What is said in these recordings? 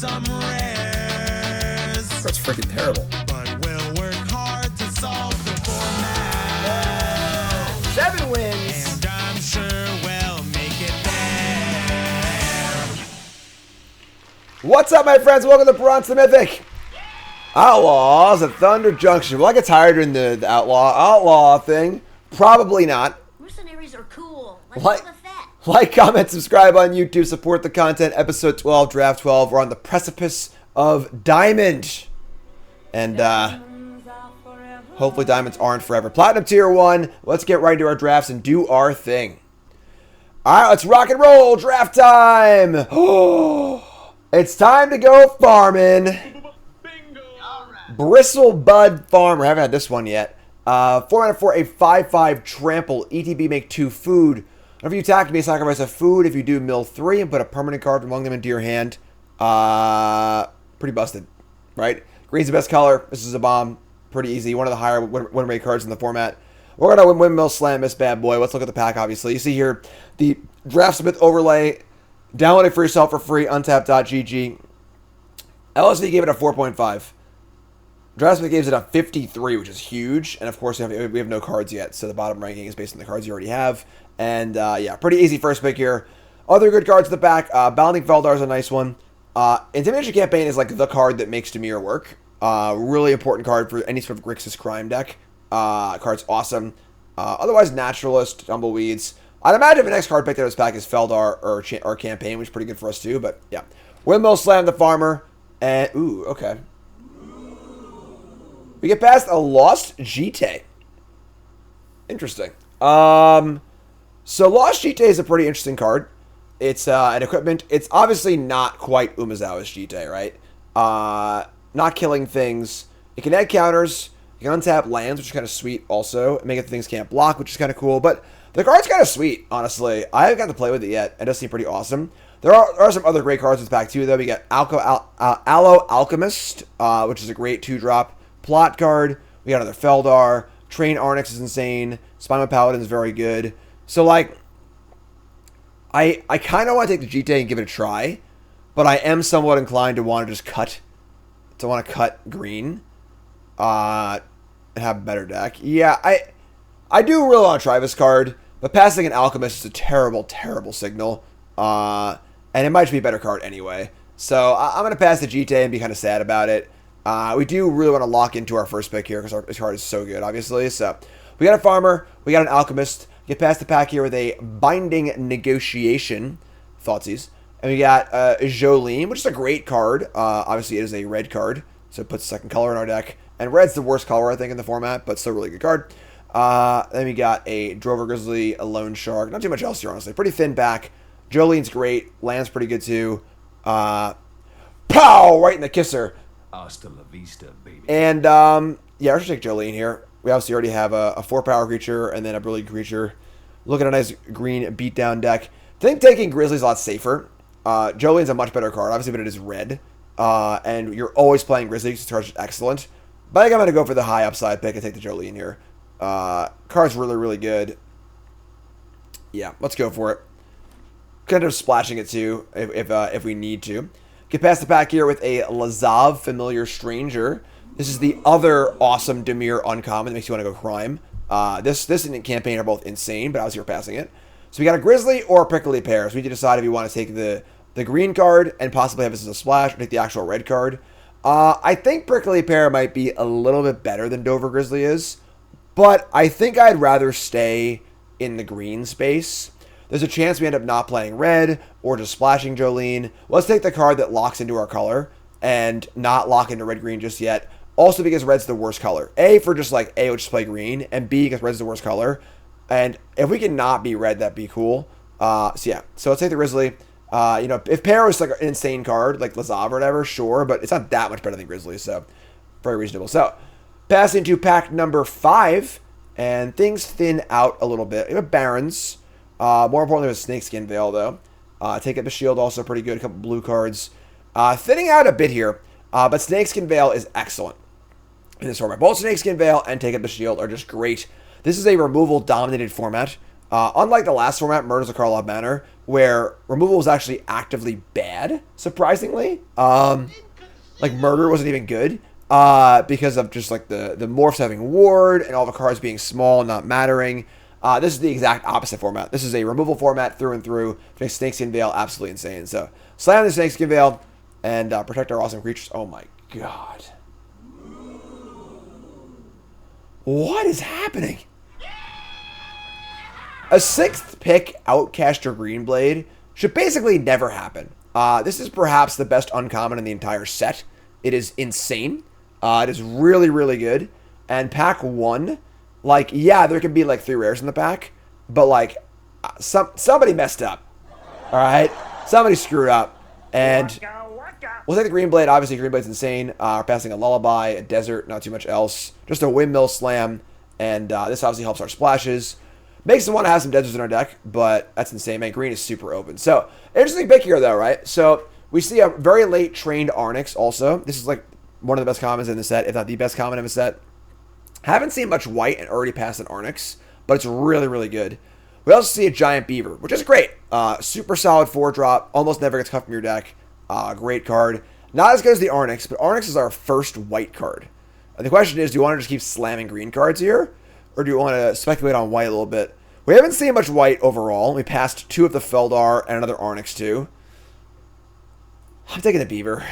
some rares. That's freaking terrible. But we'll work hard to solve the format. 7 wins. And I'm sure we'll make it there. What's up, my friends? Welcome to Bronze the Mythic. Outlaws of Thunder Junction. Will I get tired in the outlaw thing? Probably not. Mercenaries are cool. Like Like, comment, subscribe on YouTube, support the content. Episode 12, Draft 12. We're on the precipice of Diamond. And, hopefully diamonds aren't forever. Platinum Tier 1. Let's get right into our drafts and do our thing. Alright, let's rock and roll. Draft time. It's time to go farming. Bristlebud Farmer. I haven't had this one yet. 4 mana for a 5/5 trample. ETB, make 2 food. Whenever you attack, you may sacrifice a food. If you do, mill 3 and put a permanent card among them into your hand. Pretty busted, right? Green's the best color. This is a bomb. Pretty easy. One of the higher win rate cards in the format. We're going to windmill slam this bad boy. Let's look at the pack, obviously. You see here the Draftsmith overlay. Download it for yourself for free. Untap.gg. LSV gave it a 4.5. Draftsmith gave it a 53, which is huge. And, of course, we have no cards yet, so the bottom ranking is based on the cards you already have. And, yeah, pretty easy first pick here. Other good cards in the back. Bounding Feldar is a nice one. Intimidation Campaign is, like, the card that makes Dimir work. Really important card for any sort of Grixis Crime deck. Card's awesome. Otherwise, Naturalist, Tumbleweeds. I'd imagine the next card picked out of this pack is Feldar or Campaign, which is pretty good for us, too. But, yeah. Windmill Slam the Farmer. And, ooh, okay. We get past a Lost Jite. Interesting. So Lost Jite is a pretty interesting card. It's an equipment. It's obviously not quite Umezawa's Jite, right? Not killing things. It can add counters. You can untap lands, which is kind of sweet also. And make it things can't block, which is kind of cool. But the card's kind of sweet, honestly. I haven't gotten to play with it yet. It does seem pretty awesome. There are some other great cards in this pack, too, though. We got Allo Alchemist, which is a great 2-drop. Plot card. We got another Feldar. Train Arnix is insane. Spinal Paladin is very good. So, like, I kind of want to take the GTA and give it a try, but I am somewhat inclined to want to just cut green, and have a better deck. Yeah, I do really want to try this card, but passing an Alchemist is a terrible, terrible signal, and it might just be a better card anyway. So I'm gonna pass the GTA and be kind of sad about it. We do really want to lock into our first pick here because this card is so good, obviously. So we got a Farmer, we got an Alchemist. Get past the pack here with a Binding Negotiation, Thoughtseize. And we got Jolene, which is a great card. Obviously, it is a red card, so it puts second color in our deck. And red's the worst color, I think, in the format, but still a really good card. Then we got a Drover Grizzly, a Lone Shark. Not too much else here, honestly. Pretty thin back. Jolene's great. Land's pretty good, too. Pow! Right in the kisser. Hasta la vista, baby. And, yeah, let's take Jolene here. We obviously already have a 4-power creature and then a brilliant creature. Look at a nice green beatdown deck. I think taking Grizzly's a lot safer. Jolene's a much better card, obviously, but it is red. And you're always playing Grizzly because this card's excellent. But I think I'm going to go for the high upside pick and take the Jolene here. Card's really, really good. Yeah, let's go for it. Kind of splashing it too, if we need to. Get past the pack here with a Lazav, Familiar Stranger. This is the other awesome Dimir uncommon that makes you want to go crime. This and Campaign are both insane, but obviously we're passing it. So we got a Grizzly or a Prickly Pear. So we need to decide if we want to take the green card and possibly have this as a splash or take the actual red card. I think Prickly Pear might be a little bit better than Dover Grizzly is, but I think I'd rather stay in the green space. There's a chance we end up not playing red or just splashing Jolene. Let's take the card that locks into our color and not lock into red-green just yet. Also because red's the worst color. A, for just like, A, we'll just play green, and B, because red's the worst color. And if we can not be red, that'd be cool. So yeah, so let's take the Grizzly. You know, if Pear was like an insane card, like Lazav or whatever, sure, but it's not that much better than Grizzly, so very reasonable. So, passing to pack number 5, and things thin out a little bit. We have Barons. More importantly, with Snakeskin Veil, though. Take up the Shield, also pretty good. A couple blue cards. Thinning out a bit here, but Snakeskin Veil is excellent in this format. Both Snakeskin Veil and Take Up the Shield are just great. This is a removal-dominated format. Unlike the last format, Murder's a card a lot better, where removal was actually actively bad, surprisingly. Like Murder wasn't even good because of just like the morphs having ward and all the cards being small and not mattering. This is the exact opposite format. This is a removal format through and through. Makes Snakeskin Veil absolutely insane. So slam the Snakeskin Veil and protect our awesome creatures. Oh my god. What is happening? A 6th pick Outcaster Greenblade should basically never happen. This is perhaps the best uncommon in the entire set. It is insane. It is really, really good. And pack 1, like, yeah, there could be like 3 rares in the pack, but like, somebody messed up. All right? Somebody screwed up. And we'll take the Greenblade. Obviously, Greenblade's insane. We're passing a Lullaby, a Desert, not too much else. Just a Windmill Slam. And this obviously helps our splashes. Makes us want to have some deserts in our deck, but that's insane, man. Green is super open. So, interesting pick here, though, right? So, we see a very late trained Arnix also. This is like one of the best commons in the set, if not the best common in the set. Haven't seen much white and already passed an Arnix, but it's really, really good. We also see a Giant Beaver, which is great. Super solid 4-drop, almost never gets cut from your deck. Great card. Not as good as the Arnix, but Arnix is our first white card. And the question is, do you want to just keep slamming green cards here? Or do you want to speculate on white a little bit? We haven't seen much white overall. We passed 2 of the Feldar and another Arnix too. I'm taking the Beaver.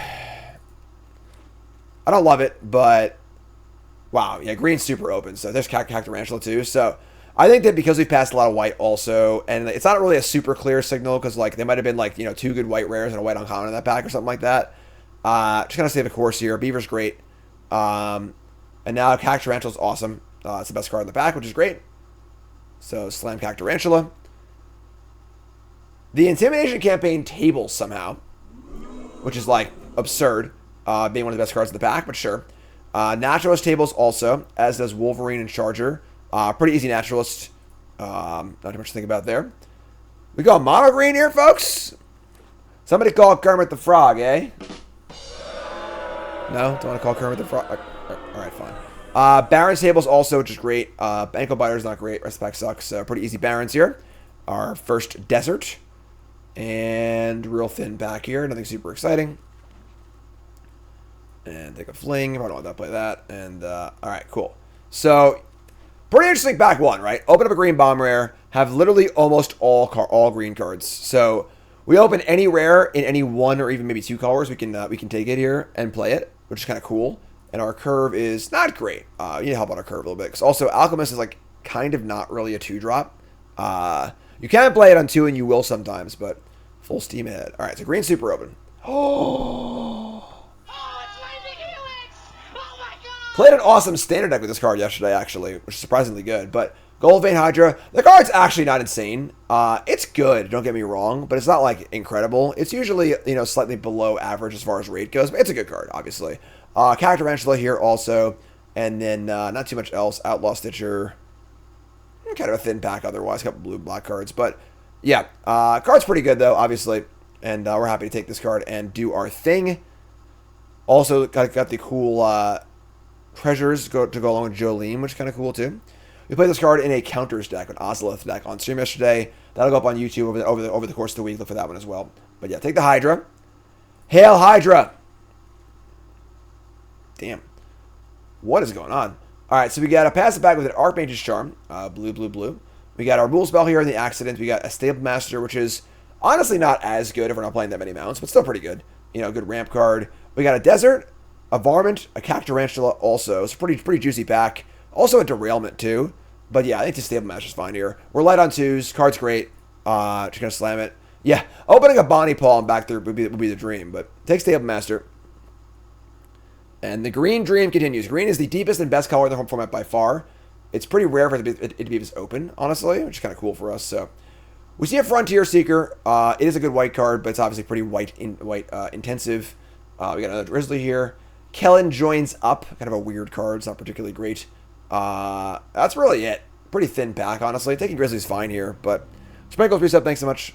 I don't love it, but wow, yeah, green's super open. So there's Cactarantula too. So I think that because we passed a lot of white also, and it's not really a super clear signal because like they might have been like, you know, 2 good white rares and a white uncommon in that pack or something like that. Just gonna save a course here. Beaver's great. And now Cactarantula's awesome. It's the best card in the pack, which is great. So, slam Cactarantula. The Intimidation Campaign tables somehow, which is, like, absurd, being one of the best cards in the pack, but sure. Naturalist tables also, as does Wolverine and Charger. Pretty easy Naturalist. Not too much to think about there. We go mono green here, folks? Somebody call Kermit the Frog, eh? No? Don't want to call Kermit the Frog? Alright, fine. Baron's tables also, which is great. Ankle Biter's not great. Rest of the pack sucks. Pretty easy Barons here. Our first Desert. And real thin pack here. Nothing super exciting. And take a Fling. Probably don't want to play that. And, alright, cool. So, pretty interesting pack 1, right? Open up a green bomb rare. Have literally almost all green cards. So, we open any rare in any 1 or even maybe 2 colors. We can take it here and play it, which is kind of cool. And our curve is not great. You need to help out our curve a little bit. Because also, Alchemist is like kind of not really a 2-drop. You can play it on 2 and you will sometimes, but full steam ahead. Alright, so green super open. Oh, it's Lightning Helix! Oh my god! Played an awesome standard deck with this card yesterday, actually, which is surprisingly good. But Gold Vein Hydra, the card's actually not insane. It's good, don't get me wrong, but it's not like incredible. It's usually, you know, slightly below average as far as rate goes, but it's a good card, obviously. Cactarantula here also, and then not too much else. Outlaw Stitcher, kind of a thin pack otherwise, a couple blue black cards, but yeah, card's pretty good though, obviously, and we're happy to take this card and do our thing. Also got the cool treasures to go along with Jolene, which is kind of cool too. We played this card in a counters deck, an Ozolith deck on stream yesterday. That'll go up on YouTube over the course of the week. Look for that one as well. But yeah, take the Hydra. Hail Hydra! Damn. What is going on? Alright, so we got to pass it back with an Archmage's Charm. Blue, blue, blue. We got our Rule Spell here in the Accident. We got a Stable Master, which is honestly not as good if we're not playing that many mounts, but still pretty good. You know, good ramp card. We got a Desert, a Varmint, a Cactarantula also. It's a pretty juicy pack. Also a Derailment too. But yeah, I think the Stable Master's fine here. We're light on 2s. Card's great. Just going to slam it. Yeah, opening a Bonnie Paw and back there would be the dream, but take Stable Master. And the green dream continues. Green is the deepest and best color in the home format by far. It's pretty rare for it to be this open, honestly, which is kind of cool for us. So we see a Frontier Seeker. It is a good white card, but it's obviously pretty white intensive. We got another Drizzly here. Kellen joins up. Kind of a weird card. It's not particularly great. That's really it. Pretty thin pack, honestly. Taking Grizzly's fine here, but Sprinkles reset. Thanks so much.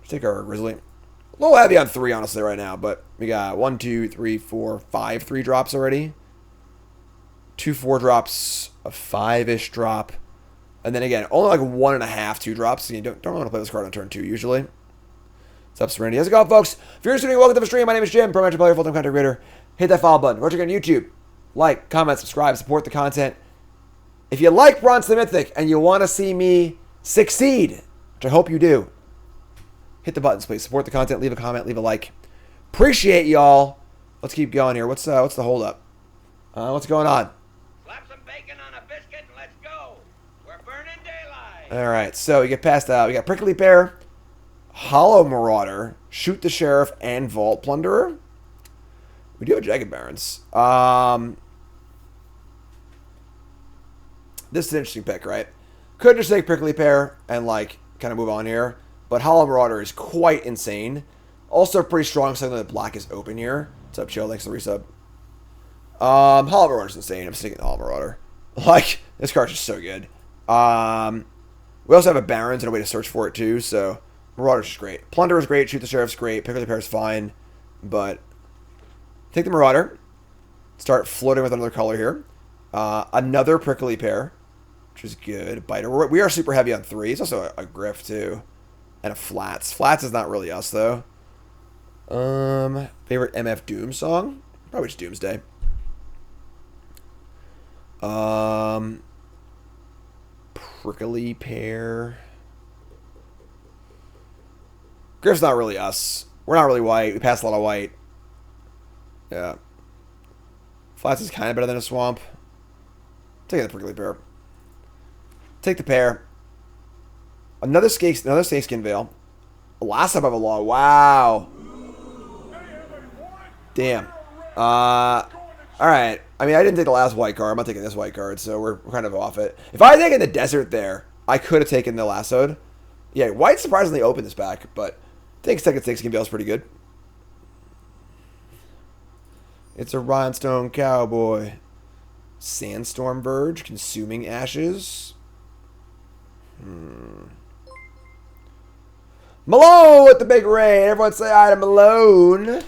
Let's take our Grizzly. A little heavy on 3, honestly, right now, but we got 1, 2, 3, 4, 5 3-drops already. 2 4-drops, a 5-ish drop, And then again, only like 1.5 2-drops. So you don't want to play this card on turn 2 usually. What's up, Serenity? How's it going, folks? If you're tuning, welcome to the stream. My name is Jim, pro amateur player, full-time content creator. Hit that follow button. Watch it on YouTube. Like, comment, subscribe, support the content. If you like Bronze the Mythic and you want to see me succeed, which I hope you do, hit the buttons, please. Support the content. Leave a comment. Leave a like. Appreciate y'all. Let's keep going here. What's the holdup? What's going on? Slap some bacon on a biscuit and let's go. We're burning daylight. All right, so we get past that. We got Prickly Pear, Hollow Marauder, Shoot the Sheriff, and Vault Plunderer. We do have Jagged Barons. This is an interesting pick, right? Could just take Prickly Pear and like kind of move on here, but Hollow Marauder is quite insane. Also pretty strong, something that black is open here. What's up, Chill? Thanks for the resub. Hollow Marauder's insane. I'm sticking the Hollow Marauder. Like, this card's just so good. We also have a Barons and a way to search for it too, so Marauder's just great. Plunderer's great, Shoot the Sheriff's great, Prickly Pear's fine, but take the Marauder. Start floating with another color here. Another Prickly Pear, which is good. Biter. We are super heavy on 3. It's also a Griff too. And a Flats. Flats is not really us though. Favorite MF Doom song? Probably just Doomsday. Prickly Pear. Griff's not really us. We're not really white. We pass a lot of white. Yeah. Flats is kind of better than a Swamp. Take the Prickly Pear. Take the Pear. Another Snakeskin Veil. Last time of a law. Wow. Damn. Alright. I mean, I didn't take the last white card. I'm not taking this white card, so we're kind of off it. If I had taken the Desert there, I could have taken the Lassoed. Yeah, white surprisingly opened this back, but I think second Snakeskin Veil is pretty good. It's a Rhinestone Cowboy. Sandstorm Verge. Consuming Ashes. Malone with the big raid. Everyone say hi to Malone.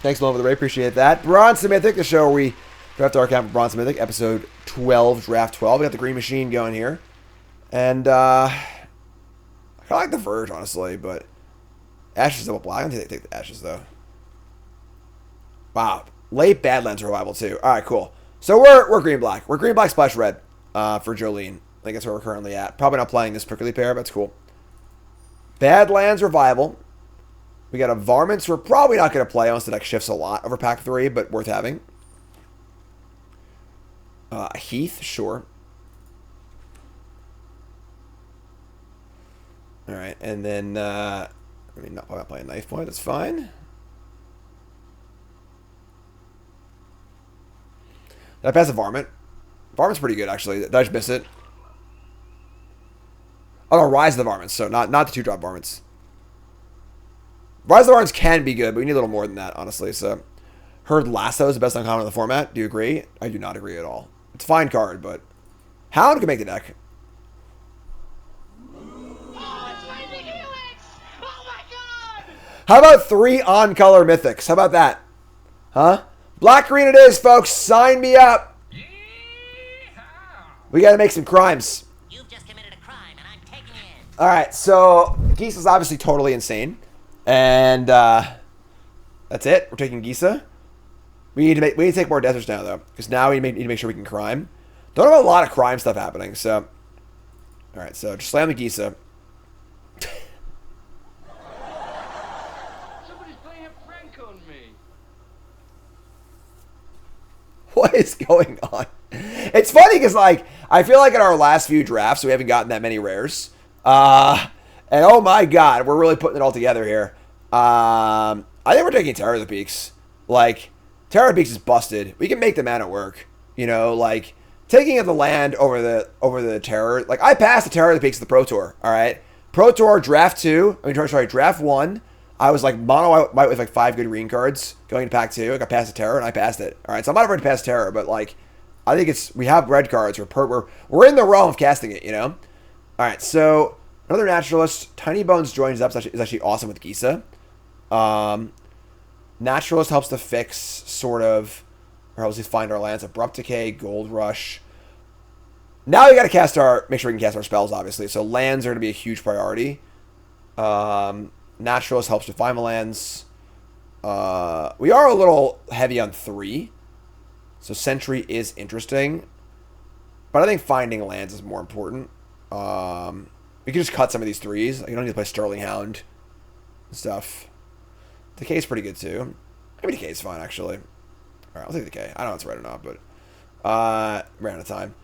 Thanks, Malone, for the raid. Appreciate that. Bronze Mythic, the show where we draft our account for Bronze Mythic. Episode 12, Draft 12. We got the Green Machine going here. And, I kind of like the Verge, honestly, but Ashes double black. I'm going to take the Ashes, though. Wow. Late Badlands Revival, too. All right, cool. So we're green-black. We're green-black splash red for Jolene. I think that's where we're currently at. Probably not playing this Prickly Pear, but it's cool. Badlands Revival. We got a Varmints we're probably not going to play unless the deck shifts a lot over pack 3, but worth having. Heath, sure. Alright, and then, I mean, not playing Knife Point, that's fine. Did I pass a Varmint? Varmint's pretty good, actually. Did I just miss it? Oh, no, Rise of the Varmints, so not the 2-drop Varmints. Rise of the Varmints can be good, but we need a little more than that, honestly, so. Heard Lasso is the best uncommon in the format. Do you agree? I do not agree at all. It's a fine card, but Hound can make the deck. Oh, it's Mythic Helix! Oh my god! How about 3 on-color Mythics? How about that? Huh? Black-green it is, folks. Sign me up. YEE-HAW! We got to make some crimes. You've just committed a crime, and I'm taking you in. All right, so Geese is obviously totally insane, and that's it. We're taking Gisa. We need to take more deserts now, though, because now we need to make sure we can crime. Don't have a lot of crime stuff happening, so. All right, so just slam the Gisa. Somebody's playing a prank on me. What is going on? It's funny because, like, I feel like in our last few drafts, we haven't gotten that many rares. And oh my god, we're really putting it all together here. I think we're taking Terror of the Peaks. Like, Terror of the Peaks is busted. We can make the mana work. You know, like, taking of the land over the Terror. Like, I passed the Terror of the Peaks at the Pro Tour, alright? Pro Tour, draft 2. I mean, sorry, draft 1. I was like mono white with like 5 good green cards going to pack 2. Like I passed the Terror and I passed it. All right, so I'm not afraid to pass Terror, but like I think we have red cards. We're in the realm of casting it, you know. All right, so another Naturalist. Tiny Bones joins up. Is actually awesome with Gisa. Naturalist helps to fix sort of, or helps us find our lands. Abrupt Decay, Gold Rush. Now we got to make sure we can cast our spells, obviously. So lands are going to be a huge priority. Naturalist helps with final lands. We are a little heavy on 3. So Sentry is interesting. But I think finding lands is more important. We can just cut some of these 3s. You don't need to play Sterling Hound and stuff. Decay is pretty good too. Maybe Decay is fine, actually. Alright, I'll take Decay. I don't know if it's right or not, but ran out of time.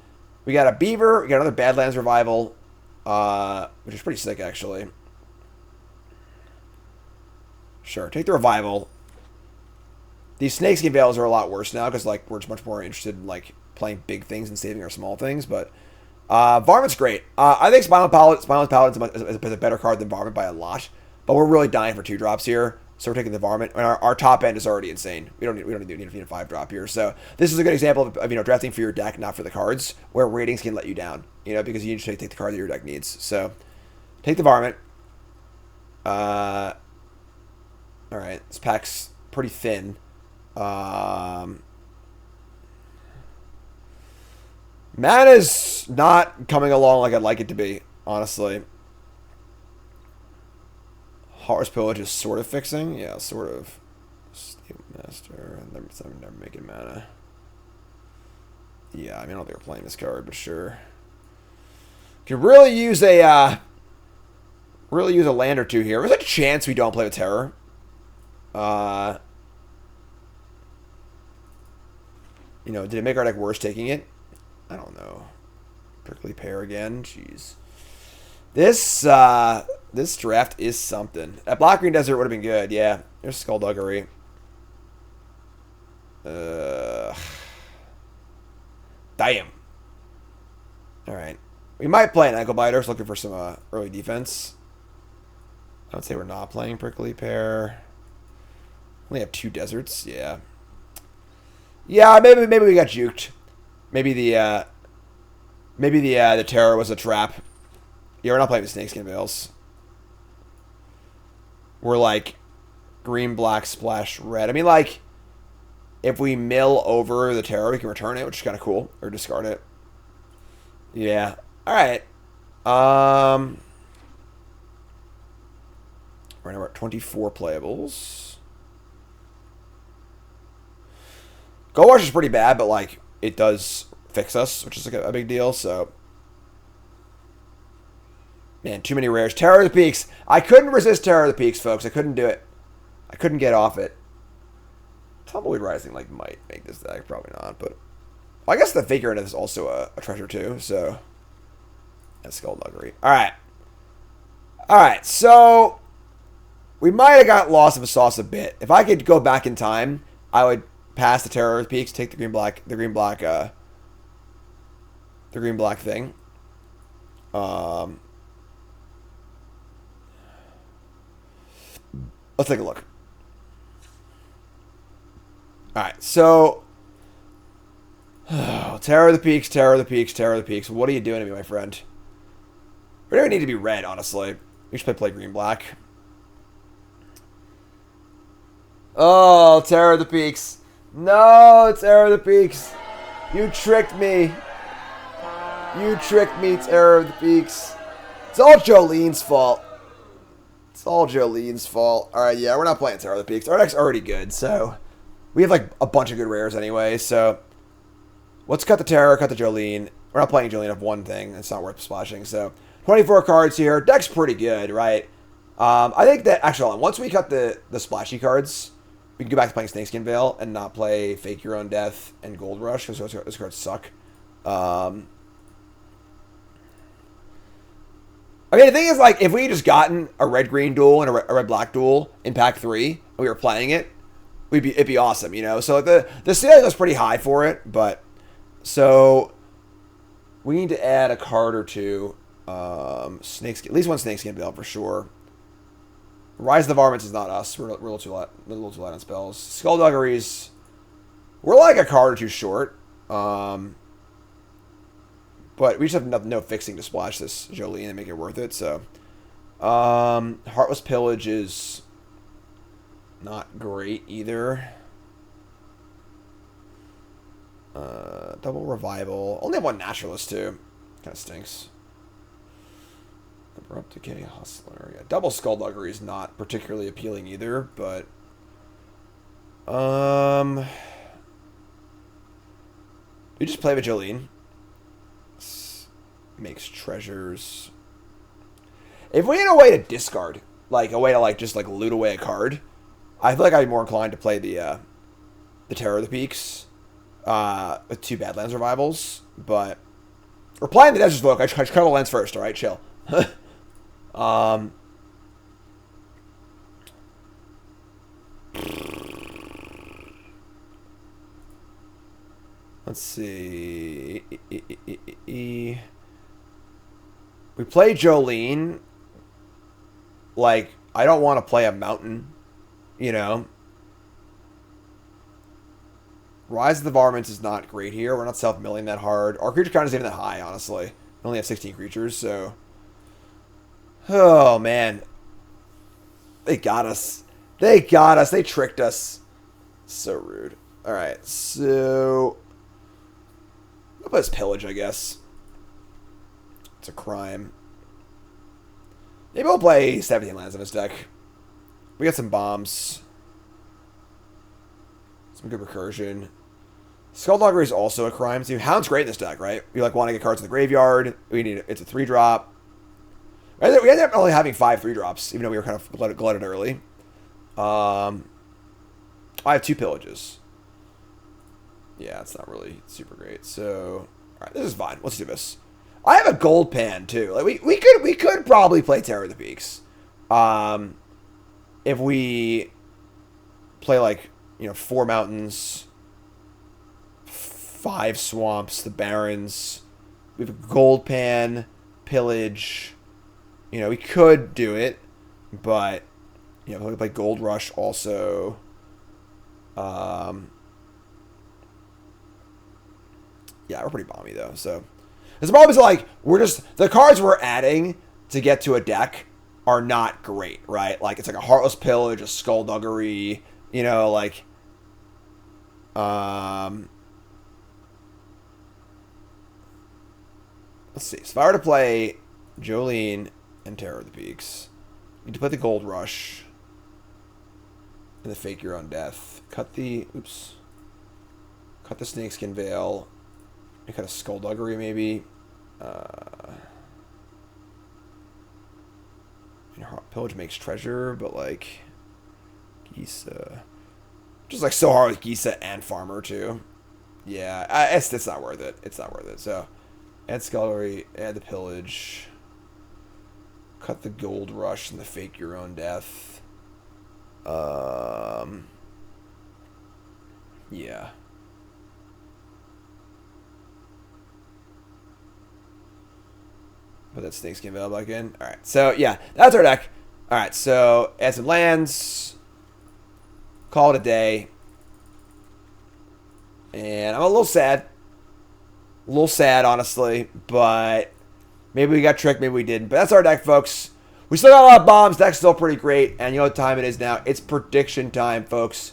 We got a Beaver. We got another Badlands Revival, which is pretty sick, actually. Sure, take the Revival. These Snakeskin Veils are a lot worse now because like we're just much more interested in like playing big things and saving our small things. But Varmint's great. I think Spinal Paladin is a better card than Varmint by a lot. But we're really dying for 2-drops here. So we're taking the Varmint, and our top end is already insane. We don't need a 5-drop here. So this is a good example of drafting for your deck, not for the cards, where ratings can let you down. Because you need to take the card that your deck needs. So take the Varmint. All right, this pack's pretty thin. Mana's not coming along like I'd like it to be, honestly. Heart's Pillage is sort of fixing. Yeah, sort of. Steel Master. Never making mana. Yeah, I mean, I don't think we're playing this card, but sure. Could really use a land or two here. There's a chance we don't play with Terror. Did it make our deck worse taking it? I don't know. Prickly Pear again. Jeez. This draft is something. That Black Green Desert would have been good. Yeah. There's Skullduggery. Damn. Alright. We might play an Ankle Biter, looking for some early defense. I would say we're not playing Prickly Pear. Only have 2 deserts. Yeah. Yeah, maybe we got juked. Maybe the Terror was a trap. Yeah, we're not playing the Snakeskin Veils. We're like green, black, splash, red. I mean, like, if we mill over the Terror, we can return it, which is kind of cool. Or discard it. Yeah. Alright. Right now we're at 24 playables. Gold Rush is pretty bad, but, like, it does fix us, which is like a big deal, so... Man, too many rares. Terror of the Peaks. I couldn't resist Terror of the Peaks, folks. I couldn't do it. I couldn't get off it. Tumbleweed Rising, like, might make this deck. Probably not, but... Well, I guess the Figure in it is also a treasure, too, so... That's Skullduggery. Alright. Alright, so... We might have got lost of a sauce a bit. If I could go back in time, I would pass the Terror of the Peaks, take the green black thing. Let's take a look. Alright, so... Terror of the Peaks, Terror of the Peaks, Terror of the Peaks. What are you doing to me, my friend? We don't need to be red, honestly. We should play green-black. Oh, Terror of the Peaks. No, Terror of the Peaks. You tricked me. You tricked me, Terror of the Peaks. It's all Jolene's fault. It's all Jolene's fault. Alright, yeah, we're not playing Terror of the Peaks. Our deck's already good, so... We have, like, a bunch of good rares anyway, so... Let's cut the Terror, cut the Jolene. We're not playing Jolene of one thing. It's not worth splashing, so... 24 cards here. Deck's pretty good, right? I think that... Actually, hold on. Once we cut the splashy cards... We can go back to playing Snakeskin Veil and not play Fake Your Own Death and Gold Rush, because those cards suck. I mean, the thing is, like, if we had just gotten a red-green duel and a red-black duel in Pack 3, and we were playing it, it'd be awesome, you know? So, the ceiling was pretty high for it, but... So, we need to add a card or two. Snakeskin, at least one Snakeskin Veil for sure. Rise of the Varmints is not us. We're a little too light on spells. Skullduggeries, we're like a card or two short. But we just have no fixing to splash this Jolene and make it worth it. So, Heartless Pillage is not great either. Double Revival. Only have one Naturalist too. Kind of stinks. Abrupt Decay, Hustler. Yeah, double Skullduggery is not particularly appealing either, but we just play with Jolene. Makes treasures. If we had a way to discard, like a way to just loot away a card, I feel like I'd be more inclined to play the Terror of the Peaks with 2 Badlands Revivals, but we're playing the Desert Smoke. I cut the lens first, alright? Chill. Let's see. We play Jolene. Like, I don't want to play a mountain, you know. Rise of the Varmints is not great here. We're not self-milling that hard. Our creature count isn't even that high, honestly. We only have 16 creatures, so... Oh, man. They got us. They got us. They tricked us. So rude. Alright, so... I'll play this Pillage, I guess. It's a crime. Maybe we'll play 17 lands in this deck. We got some bombs. Some good recursion. Skullduggery is also a crime. See, Hound's great in this deck, right? We want to get cards in the graveyard. It's a 3-drop. We ended up only having 5 3-drops, even though we were kind of glutted early. I have 2 Pillages. Yeah, it's not really super great. So, all right, this is fine. Let's do this. I have a gold pan too. Like we could probably play Terror of the Peaks, if we play 4 mountains, 5 swamps, the Barrens. We have a gold pan, Pillage. We could do it, but we play Gold Rush also. Yeah, we're pretty bomby though. So the problem is the cards we're adding to get to a deck are not great, right? Like it's like a Heartless Pillage, a Skullduggery, let's see. So if I were to play Jolene and Terror of the Peaks, you need to play the Gold Rush and the Fake Your Own Death. Cut the Snakeskin Veil. You cut a Skullduggery maybe. Pillage makes treasure, but Gisa, just so hard with Gisa and Farmer too. Yeah, it's not worth it. It's not worth it. So add Skullduggery, add the Pillage, cut the Gold Rush and the Fake Your Own Death. Yeah. Put that Snakeskin Veil back in. Alright, so yeah, that's our deck. Alright, so add some lands. Call it a day. And I'm a little sad. A little sad, honestly. But maybe we got tricked, maybe we didn't. But that's our deck, folks. We still got a lot of bombs. Deck's still pretty great. And you know what time it is now? It's prediction time, folks.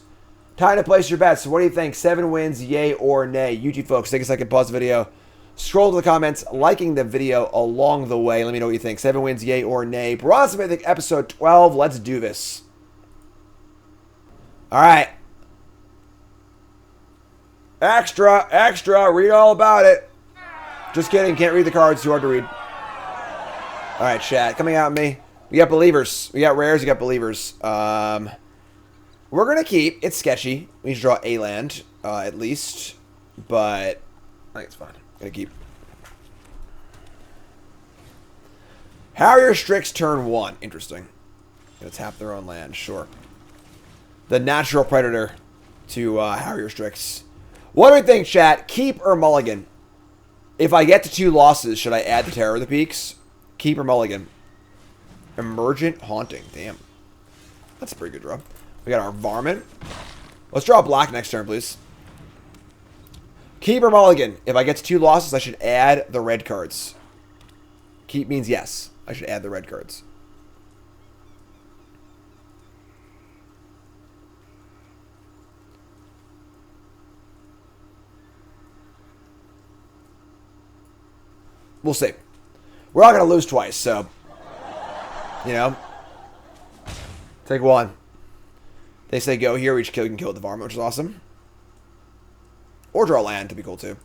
Time to place your bets. So what do you think? 7 wins, yay or nay? YouTube folks, take a second, pause the video. Scroll to the comments, liking the video along the way. Let me know what you think. 7 wins, yay or nay? Bronze Mythic, episode 12. Let's do this. All right. Extra, extra. Read all about it. Just kidding. Can't read the cards. Too hard to read. All right, chat. Coming out at me. We got believers. We got rares. We got believers. We're going to keep. It's sketchy. We need to draw a land, at least. But I think it's fine. Gonna keep. Harrier Strix turn 1. Interesting. Gonna tap their own land. Sure. The natural predator to Harrier Strix. What do we think, chat? Keep or mulligan? If I get to 2 losses, should I add the Terror of the Peaks? Keep or mulligan? Emergent Haunting. Damn. That's a pretty good draw. We got our Varmint. Let's draw a black next turn, please. Keep or mulligan? If I get to 2 losses, I should add the red cards. Keep means yes. I should add the red cards. We'll see. We're all going to lose twice, so, you know. Take one. They say go here. We each can kill with the varmint, which is awesome. Or draw land to be cool, too.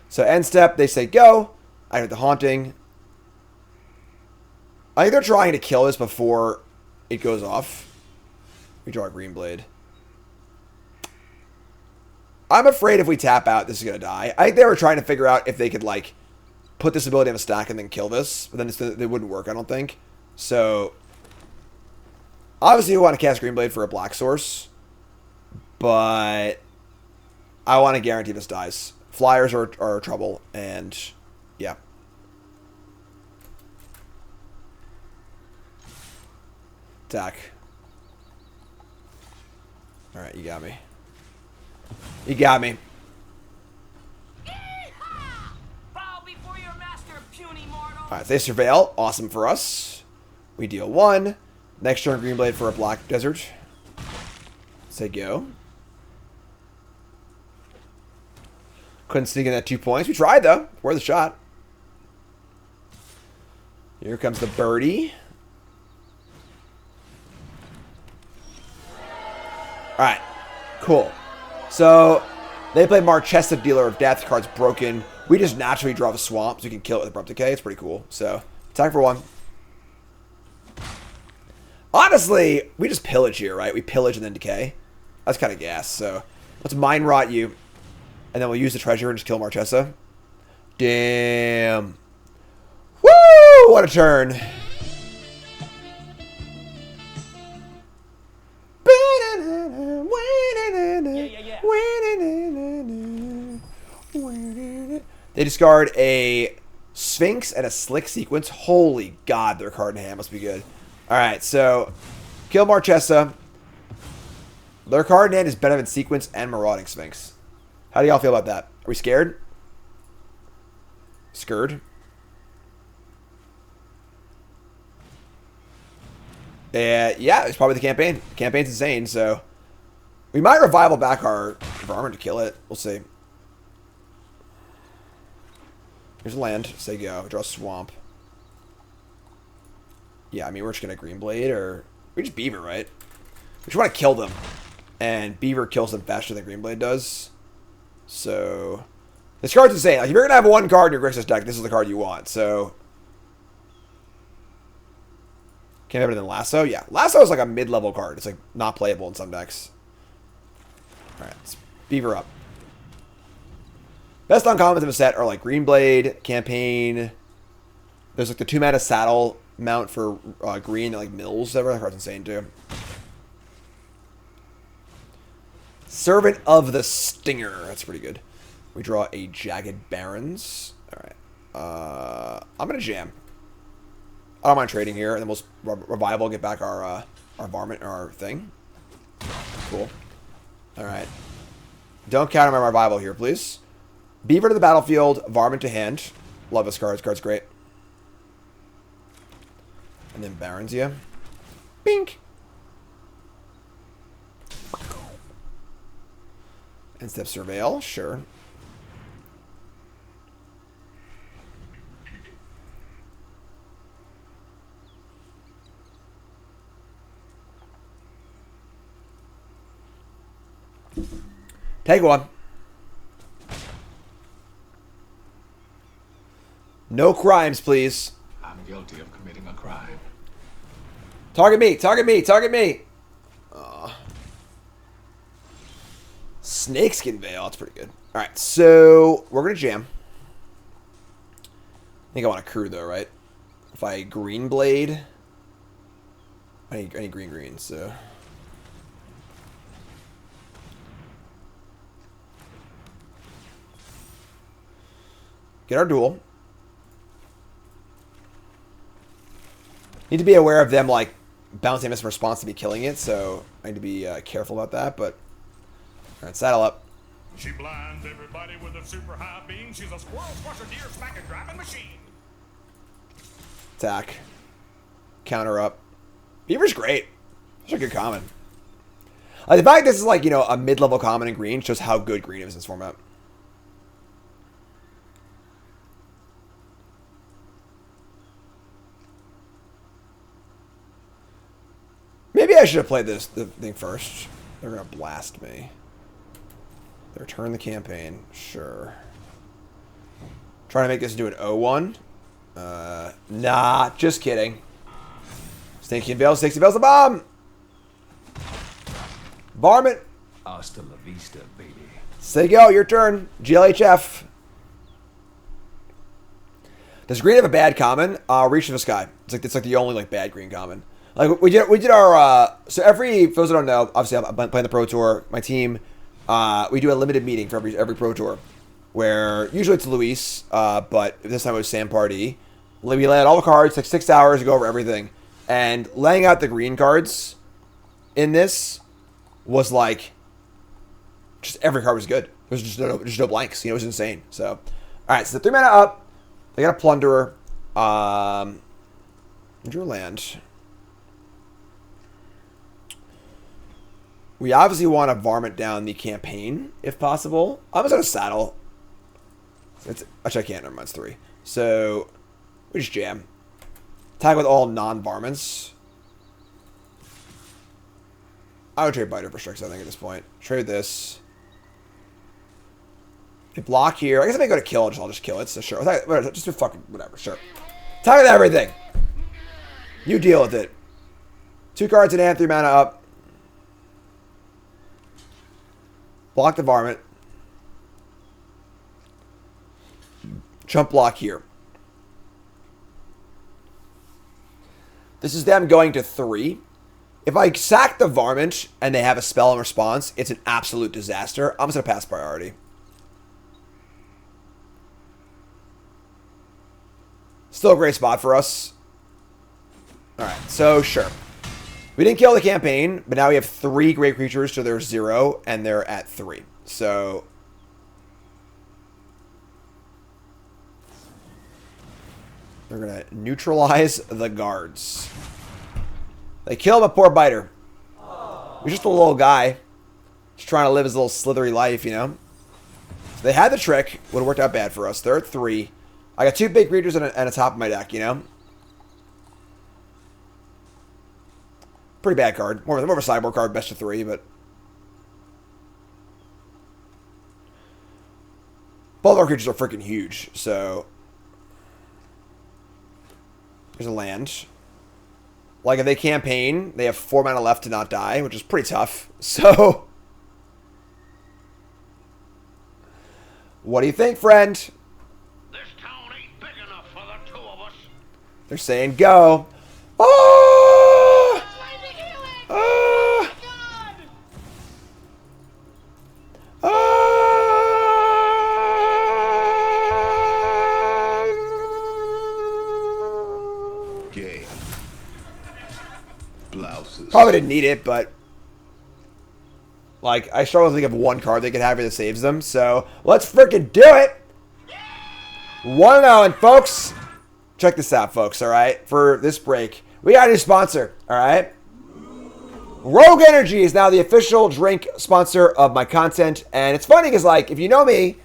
So, end step, they say go. I hit the Haunting. I think they're trying to kill this before it goes off. We draw a Green Blade. I'm afraid if we tap out, this is going to die. I think they were trying to figure out if they could, like, put this ability in a stack and then kill this. But then it wouldn't work, I don't think. So, obviously we want to cast Green Blade for a black source. But I want to guarantee this dies. Flyers are trouble, and yeah. Attack. Alright, you got me. You got me. Yee-haw! Bow before your master, puny mortal. Alright, they surveil. Awesome for us. We deal 1. Next turn, Green Blade for a black desert. Say go. Couldn't sneak in that 2 points. We tried, though. Worth a shot. Here comes the birdie. Alright. Cool. So, they play Marchesa, Dealer of Death. Card's broken. We just naturally draw the swamp, so we can kill it with Abrupt Decay. It's pretty cool. So, attack for 1. Honestly, we just pillage here, right? We pillage and then decay. That's kind of gas. So, let's Mind Rot you. And then we'll use the treasure and just kill Marchesa. Damn. Woo! What a turn. They discard a Sphinx and a Slick Sequence. Holy God, their card in hand must be good. Alright, so kill Marchesa. Their card in hand is better than Sequence and Marauding Sphinx. How do y'all feel about that? Are we scared? Scared? Yeah, it's probably the campaign. The campaign's insane, so we might revival back our Varmint to kill it. We'll see. Here's land. Say go. Draw Swamp. Yeah, I mean, we're just going to Green Blade, or we just Beaver, right? We just want to kill them. And Beaver kills them faster than Green Blade does. So, this card's insane. Like, if you're going to have one card in your Grixis deck, this is the card you want. So, can't have better than Lasso? Yeah. Lasso is like a mid-level card. It's like not playable in some decks. Alright, let's Beaver up. Best uncommons in the set are like Green Blade, Campaign. There's like the 2-mana Saddle mount for green that like mills. That card's insane too. Servant of the Stinger. That's pretty good. We draw a Jagged Barrens. Alright. I'm going to jam. I don't mind trading here, and then we'll revival, get back our varmint, our thing. Cool. Alright. Don't counter my revival here, please. Beaver to the battlefield, varmint to hand. Love this card. This card's great. And then Barons, yeah. Bink! And step Surveil, sure. Take one. No crimes, please. I'm guilty of committing a crime. Target me, target me, target me. Snakeskin Veil, that's pretty good. Alright, so we're going to jam. I think I want a crew though, right? If I Green Blade, I need green, so. Get our duel. Need to be aware of them, like, bouncing us in response to me killing it, so I need to be careful about that, but... Alright, saddle up. She blinds everybody with a super high beam. She's a squirrel squasher, deer smacking driving machine. Attack. Counter up. Beaver's great. That's a good common. The fact this is like, you know, a mid-level common in green shows how good green is in this format. I should have played the thing first. They're gonna blast me. They return the campaign. Sure. Trying to make this into an 0-1. Nah, just kidding. Stinky Veils, 60 Veils, a bomb! Varmint. Hasta la vista, baby. Say go, your turn. GLHF. Does green have a bad common? Reach of the Sky. It's like the only like bad green common. Like we did our so for those that don't know, obviously I'm playing the Pro Tour. My team, we do a limited meeting for every Pro Tour, where usually it's Luis, but this time it was Sam Pardee. We lay out all the cards, like 6 hours to go over everything, and laying out the green cards in this was like just every card was good. There was just no blanks. You know, it was insane. So, all right, so the 3 mana up. They got a Plunderer. Drew land. We obviously want to varmint down the campaign, if possible. I'm just going to saddle. Actually, I can't. Never mind, it's 3. So, we just jam. Tag with all non-varmints. I would trade Biter for Strix, I think, at this point. Trade this. You block here. I guess if I go to kill, I'll just kill it. So, sure. Just do fucking whatever. Sure. Tag with everything. You deal with it. 2 cards in hand, 3 mana up. Block the varmint. Jump block here. This is them going to 3. If I sack the varmint and they have a spell in response, it's an absolute disaster. I'm just going to pass priority. Still a great spot for us. Alright, so sure. We didn't kill the campaign, but now we have 3 great creatures, so there's 0, and they're at 3. So they're going to neutralize the guards. They kill a poor Biter. He's just a little guy. Just trying to live his little slithery life, you know? So they had the trick. Would have worked out bad for us. They're at 3. I got 2 big creatures and a top of my deck, you know? Pretty bad card. More of a sideboard card, best of 3, but... both our creatures are freaking huge, so... There's a land. Like, if they campaign, they have 4 mana left to not die, which is pretty tough. So... what do you think, friend? This town ain't big enough for the 2 of us. They're saying go. Oh! Oh! Gay. Blouses. Probably didn't need it, but like I struggle to think of one card they could have here that saves them. So let's freaking do it. 1-0, and folks, check this out, folks. All right, for this break, we got a new sponsor. All right, Rogue Energy is now the official drink sponsor of my content, and it's funny because like if you know me,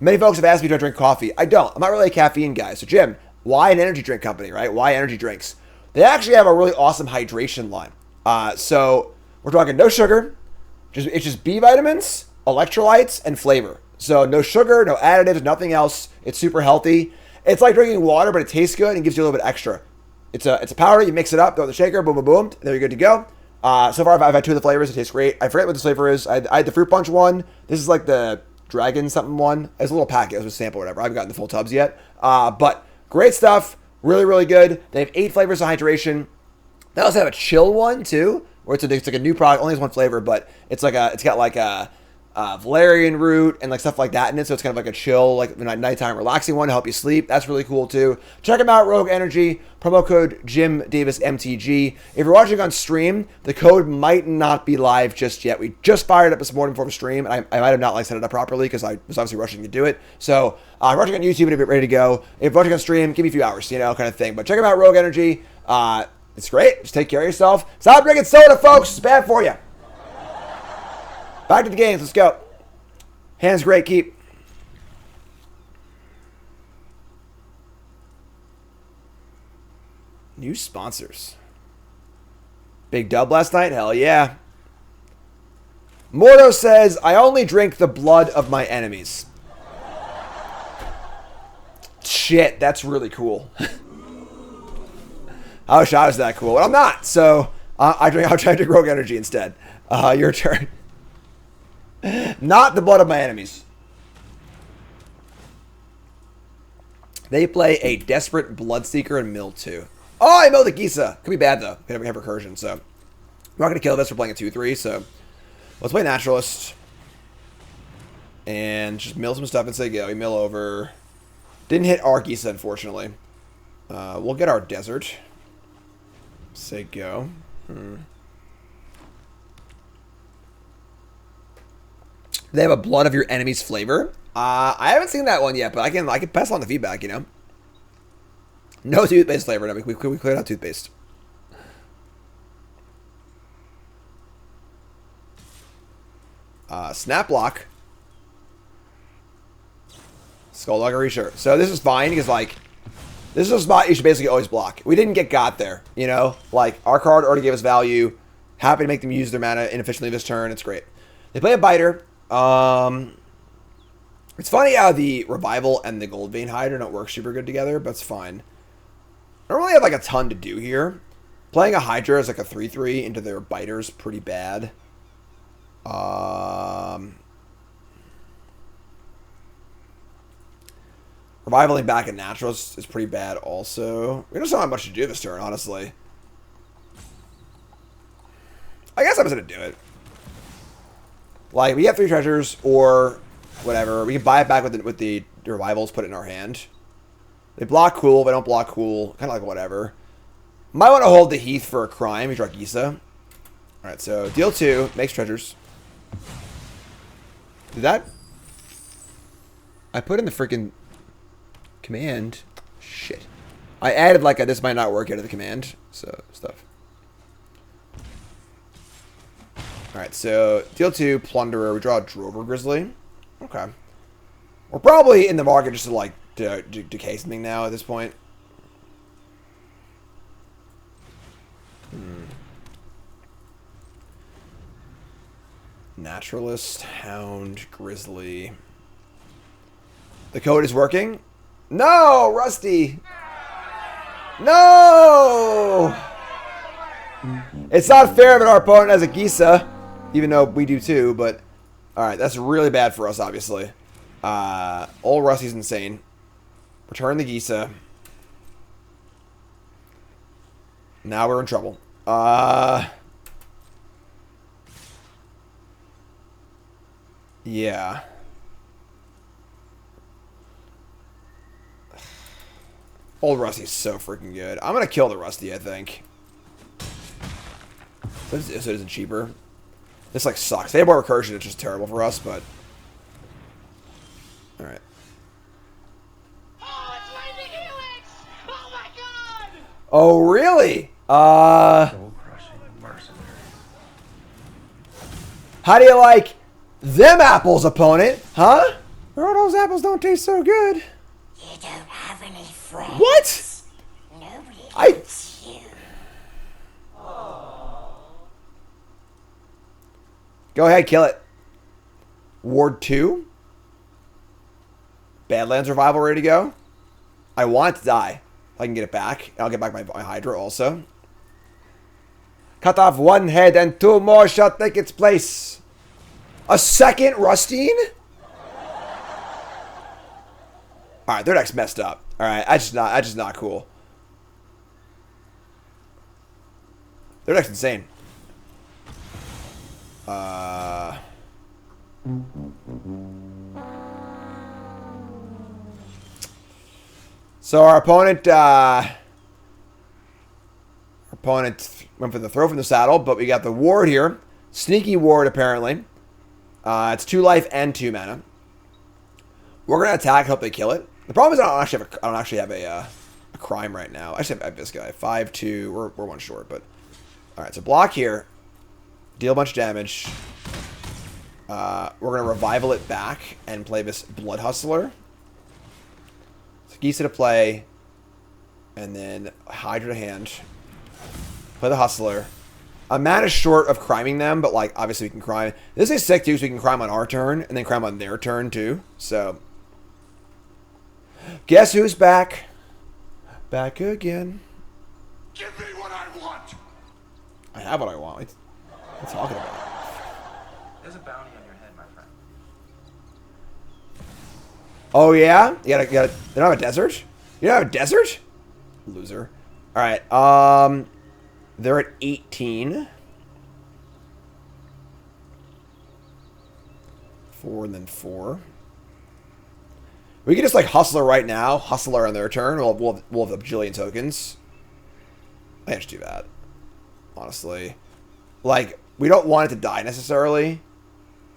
many folks have asked me to drink coffee. I don't. I'm not really a caffeine guy. So Jim, why an energy drink company, right? Why energy drinks? They actually have a really awesome hydration line. So we're talking no sugar. It's just B vitamins, electrolytes, and flavor. So no sugar, no additives, nothing else. It's super healthy. It's like drinking water, but it tastes good and gives you a little bit extra. It's a powder. You mix it up, throw it in the shaker, boom, boom, boom. And then you're good to go. So far, I've had 2 of the flavors. It tastes great. I forget what this flavor is. I had the fruit punch one. This is like the dragon something one. It's a little packet. It was a sample, whatever. I haven't gotten the full tubs yet. But great stuff. Really, really good. They have 8 flavors of hydration. They also have a chill one too, where it's like a new product. Only has 1 flavor, but it's got like a valerian root and like stuff like that in it. So it's kind of like a chill, like nighttime relaxing one to help you sleep. That's really cool too. Check them out, Rogue Energy. Promo code Jim Davis MTG. If you're watching on stream, the code might not be live just yet. We just fired up this morning before the stream, and I might have not like set it up properly because I was obviously rushing to do it. So I'm watching on YouTube and a bit ready to go. If you're watching on stream, give me a few hours, you know, kind of thing. But check them out, Rogue Energy. It's great. Just take care of yourself. Stop drinking soda, folks. It's bad for you. Back to the games. Let's go. Hands great. Keep. New sponsors. Big dub last night? Hell yeah. Mordo says, I only drink the blood of my enemies. Shit, that's really cool. I wish I was that cool, but I'm not. So I'll try to drink rogue energy instead. Your turn. Not the blood of my enemies. They play a Desperate Bloodseeker and mill 2. Oh, I milled the Gisa. Could be bad, though. Could have recursion, so. I'm not going to kill this for playing a 2-3, so. Let's play Naturalist. And just mill some stuff and say go. We mill over. Didn't hit our Gisa, unfortunately. We'll get our Desert. Say go. They have a Blood of Your Enemy's Flavor. I haven't seen that one yet, but I can pass on the feedback, you know. No toothpaste flavor. No, we cleared out toothpaste. Snap block. Skullduggery, sure. So this is fine because, like, this is a spot you should basically always block. We didn't get got there, you know? Like, our card already gave us value. Happy to make them use their mana inefficiently this turn. It's great. They play a Biter. It's funny how the Revival and the Gold Vein Hydra don't work super good together, but it's fine. I don't really have, like, a ton to do here. Playing a Hydra is like a 3-3 into their Biter's pretty bad. Revivaling back at Naturals is pretty bad also. We just don't have much to do this turn, honestly. I guess I'm just going to do it. Like, we get 3 treasures or whatever. We can buy it back with the Revivals, put it in our hand. They block cool, they don't block cool. Kind of like whatever. Might want to hold the Heath for a crime. We draw Gisa. Alright, so deal 2. Makes treasures. Did that? I put in the freaking command. Shit. I added like a this might not work into the command. So, stuff. Alright, so deal 2, Plunderer. We draw a Drover Grizzly. Okay. We're probably in the market just to like decay something now at this point. Naturalist, Hound, Grizzly. The code is working. No, Rusty. No. It's not fair that our opponent has a Gisa, even though we do too. But all right, that's really bad for us, obviously. Old Rusty's insane. Return the Gisa. Now we're in trouble. Yeah. Old Rusty's so freaking good. I'm going to kill the Rusty, I think. So it isn't cheaper. This, like, sucks. They have more recursion. It's just terrible for us, but... Alright. Oh, it's Lightning Helix! Oh my god! Oh, really? Soul-crushing mercenary. How do you like them apples, opponent? Huh? Oh, those apples don't taste so good. You don't have any friends. What? Nobody I... likes you. Go ahead, kill it. Ward 2. Badlands Revival ready to go. I want it to die. If I can get it back. I'll get back my Hydra also. Cut off one head and 2 more shall take its place. A second Rustine? Alright, their deck's messed up. Alright, that's just not cool. Their deck's insane. So our opponent went for the throw from the saddle, but we got the ward here. Sneaky ward, apparently. It's 2 life and 2 mana. We're gonna attack, hope they kill it. The problem is I don't actually have a crime right now. I actually have this guy. 5-2. We're 1 short, but all right. So block here. Deal a bunch of damage. We're gonna revival it back and play this Blood Hustler. So Gisa to play, and then Hydra to hand. Play the Hustler. I'm mad is short of criming them, but like obviously we can crime. This is sick too, so we can crime on our turn and then crime on their turn too. So guess who's back? Back again. Give me what I want. I have what I want. What are you talking about? There's a bounty on your head, my friend. Oh yeah? You gotta they don't have a desert? You don't have a desert? Loser. Alright, they're at 18. 4 and then 4. We can just like hustler right now. Hustler on their turn. We'll have a bajillion tokens. I can't do that. Honestly. Like, we don't want it to die necessarily.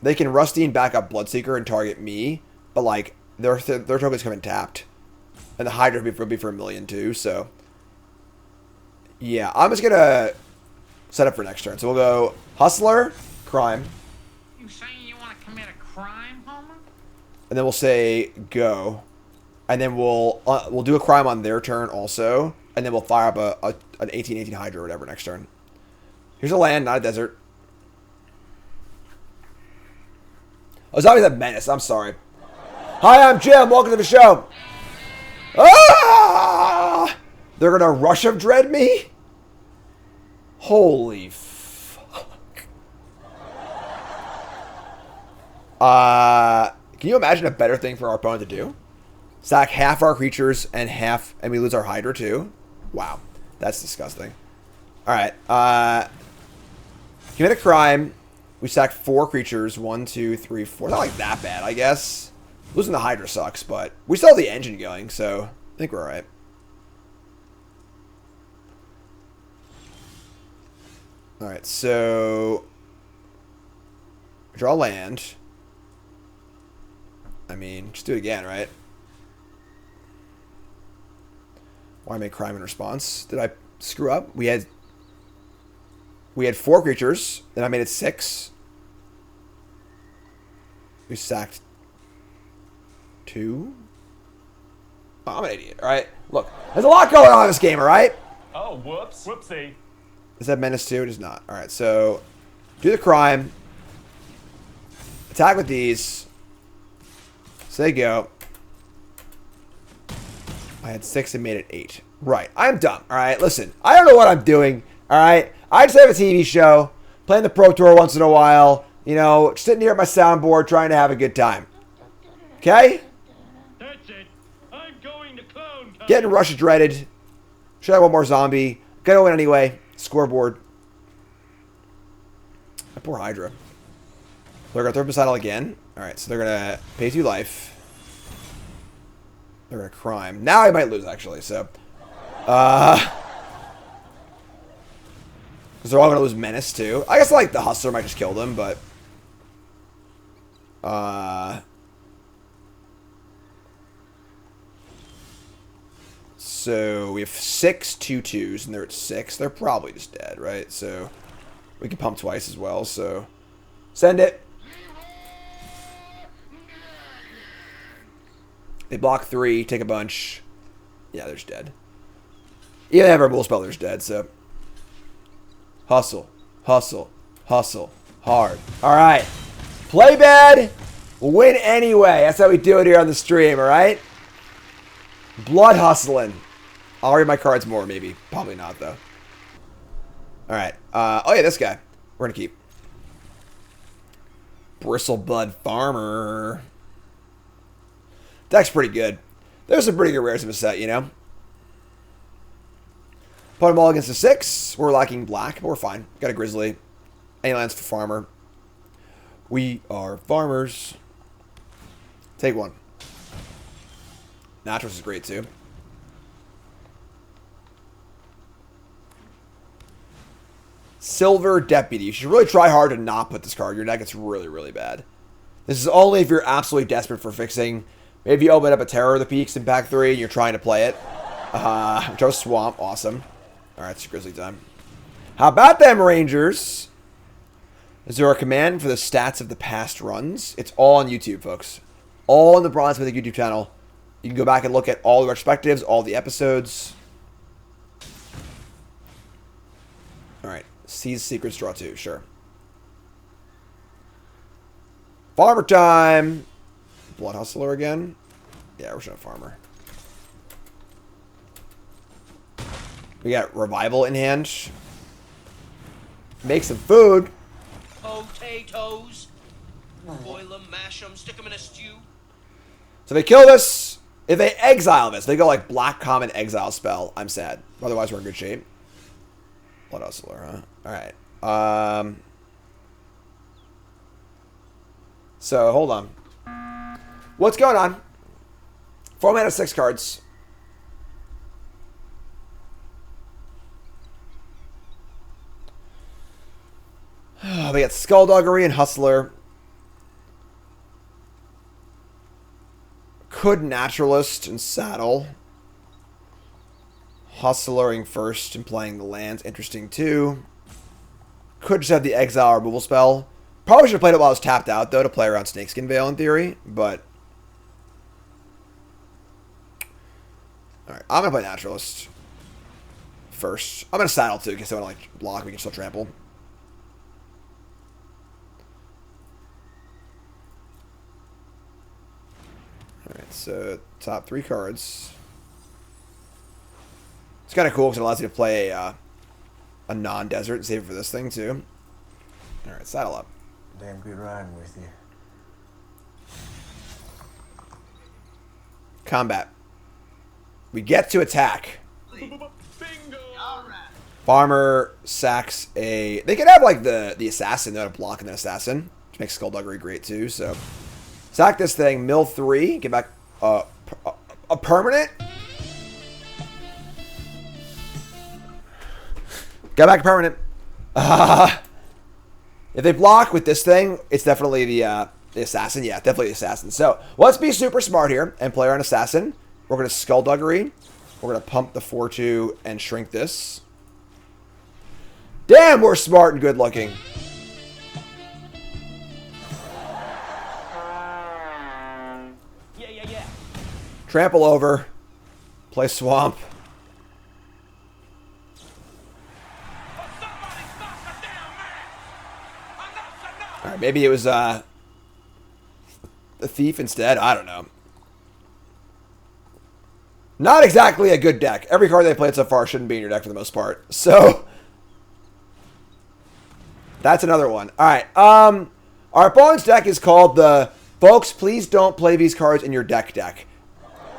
They can Rusty and back up Bloodseeker and target me. But like, their tokens come in tapped. And the Hydra would be for 1 million too, so. Yeah, I'm just gonna set up for next turn. So we'll go Hustler, Crime. You saying you want to commit a crime, Homer? And then we'll say go. And then we'll do a crime on their turn also. And then we'll fire up an 18 Hydra or whatever next turn. Here's a land, not a desert. Oh, zombies have menace. I'm sorry. Hi, I'm Jim. Welcome to the show. Ah! They're gonna rush of dread me? Holy fuck. Can you imagine a better thing for our opponent to do? Sack half our creatures and we lose our Hydra too? Wow. That's disgusting. Alright, commit a crime. We sack 4 creatures. 1, 2, 3, 4. It's not like that bad, I guess. Losing the Hydra sucks, but we still have the engine going, so I think we're alright. Alright, so draw land. I mean, just do it again, right? Why make crime in response? Did I screw up? We had 4 creatures, then I made it 6. We sacked 2. Oh, I'm an idiot, alright? Look, there's a lot going on in this game, alright? Oh, whoops. Whoopsie. Is that Menace 2? It is not. Alright, so do the crime. Attack with these. So they go. I had 6 and made it 8. Right. I'm dumb. Alright, listen. I don't know what I'm doing. Alright. I just have a TV show. Playing the Pro Tour once in a while. You know, sitting here at my soundboard trying to have a good time. Okay? That's it. I'm going to clone time. Getting Rush dreaded. Should have one more zombie. Gonna win anyway. Scoreboard. My poor Hydra. They're gonna throw Poseidon again. Alright, so they're gonna pay 2 life. They're gonna crime. Now I might lose actually, so. Because they're all gonna lose Menace too. I guess like the Hustler might just kill them, but. So we have 6 2/2s and they're at 6. They're probably just dead, right? So we can pump twice as well. So send it. They block 3, take a bunch. Yeah, they're just dead. Even have our bull spell, they're just dead. So hustle, hustle, hustle, hard. All right, play bad, win anyway. That's how we do it here on the stream. All right, blood hustling. I'll read my cards more, maybe. Probably not, though. All right. Oh, yeah, this guy. We're going to keep. Bristlebud Farmer. Deck's pretty good. There's some pretty good rares in the set, you know? Put them all against a 6. We're lacking black, but we're fine. Got a Grizzly. Any lands for Farmer. We are farmers. Take 1. Natros is great, too. Silver Deputy. You should really try hard to not put this card in your deck. It's really, really bad. This is only if you're absolutely desperate for fixing. Maybe you open up a Terror of the Peaks in pack 3 and you're trying to play it. Draw Swamp. Awesome. Alright, it's Grizzly time. How about them, Rangers? Is there a command for the stats of the past runs? It's all on YouTube, folks. All on the Bronze Mythic YouTube channel. You can go back and look at all the retrospectives, all the episodes. Alright. Seize Secrets, draw 2, sure. Farmer time! Blood Hustler again? Yeah, we're showing Farmer. We got Revival in hand. Make some food. Potatoes. Boil them, mash them, stick them in a stew. So they kill this. If they exile this, they go like black common exile spell. I'm sad. Otherwise, we're in good shape. Blood Hustler, huh? Alright. So, hold on. What's going on? 4 mana, 6 cards. They got Skullduggery and Hustler. Could Naturalist and Saddle. Hustlering first and playing the lands. Interesting too. Could just have the Exile removal spell. Probably should have played it while I was tapped out, though, to play around Snakeskin Veil in theory, but... Alright, I'm going to play Naturalist first. I'm going to Saddle, too, in case I want to, like, block. We can still trample. Alright, so top 3 cards. It's kind of cool because it allows you to play a non-desert and save it for this thing, too. Alright, saddle up. Damn good riding with you. Combat. We get to attack. Bingo! Farmer sacks a... They could have, like, the assassin, though, to block and then assassin. Which makes Skullduggery great, too, so... Sack this thing. Mill 3. Get back a permanent. Get back a permanent. If they block with this thing, it's definitely the assassin. Yeah, definitely the assassin. So, let's be super smart here and play our assassin. We're going to Skullduggery. We're going to pump the 4-2 and shrink this. Damn, we're smart and good looking. Yeah. Trample over. Play Swamp. Alright, maybe it was the Thief instead. I don't know. Not exactly a good deck. Every card they played so far shouldn't be in your deck for the most part. So, that's another one. Alright, our opponent's deck is called the Folks, Please Don't Play These Cards in Your Deck.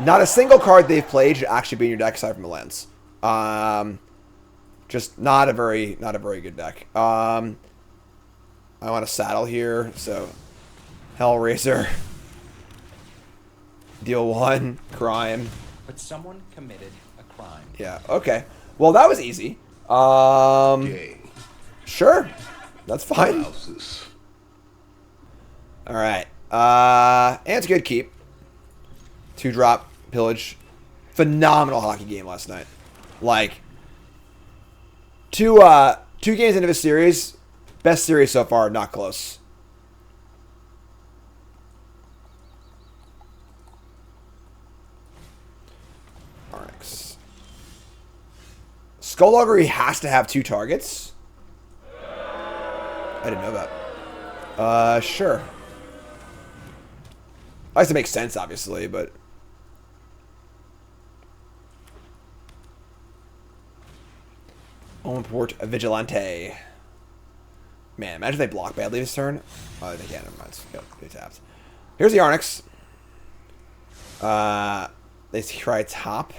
Not a single card they've played should actually be in your deck aside from the lands. Just not a very good deck. I want to saddle here, so Hellraiser. Deal 1, crime. But someone committed a crime. Yeah, okay. Well, that was easy. Sure. That's fine. Alright. And it's a good keep. 2-drop, pillage. Phenomenal hockey game last night. Like, two games into the series. Best series so far, not close. RX. Skullduggery has to have 2 targets. I didn't know that. Sure. I guess it makes sense, obviously, but... Import a Vigilante. Man, imagine if they block badly this turn. Oh, they can't. Never mind. They tapped. Here's the Arnix. They try top.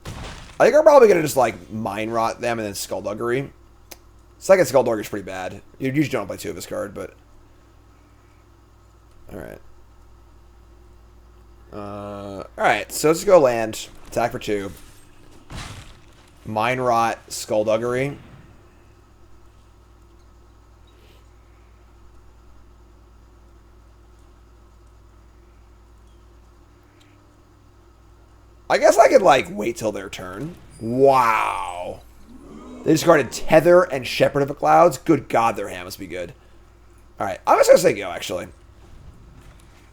I think I'm probably going to just, like, Mind Rot them and then Skullduggery. Second Skullduggery is pretty bad. You usually don't play 2 of this card, but... Alright. Alright, so let's go land. Attack for 2. Mind Rot, Skullduggery. I guess I could, like, wait till their turn. Wow. They discarded Tether and Shepherd of the Clouds. Good God, their hand must be good. Alright, I'm just going to say go, actually.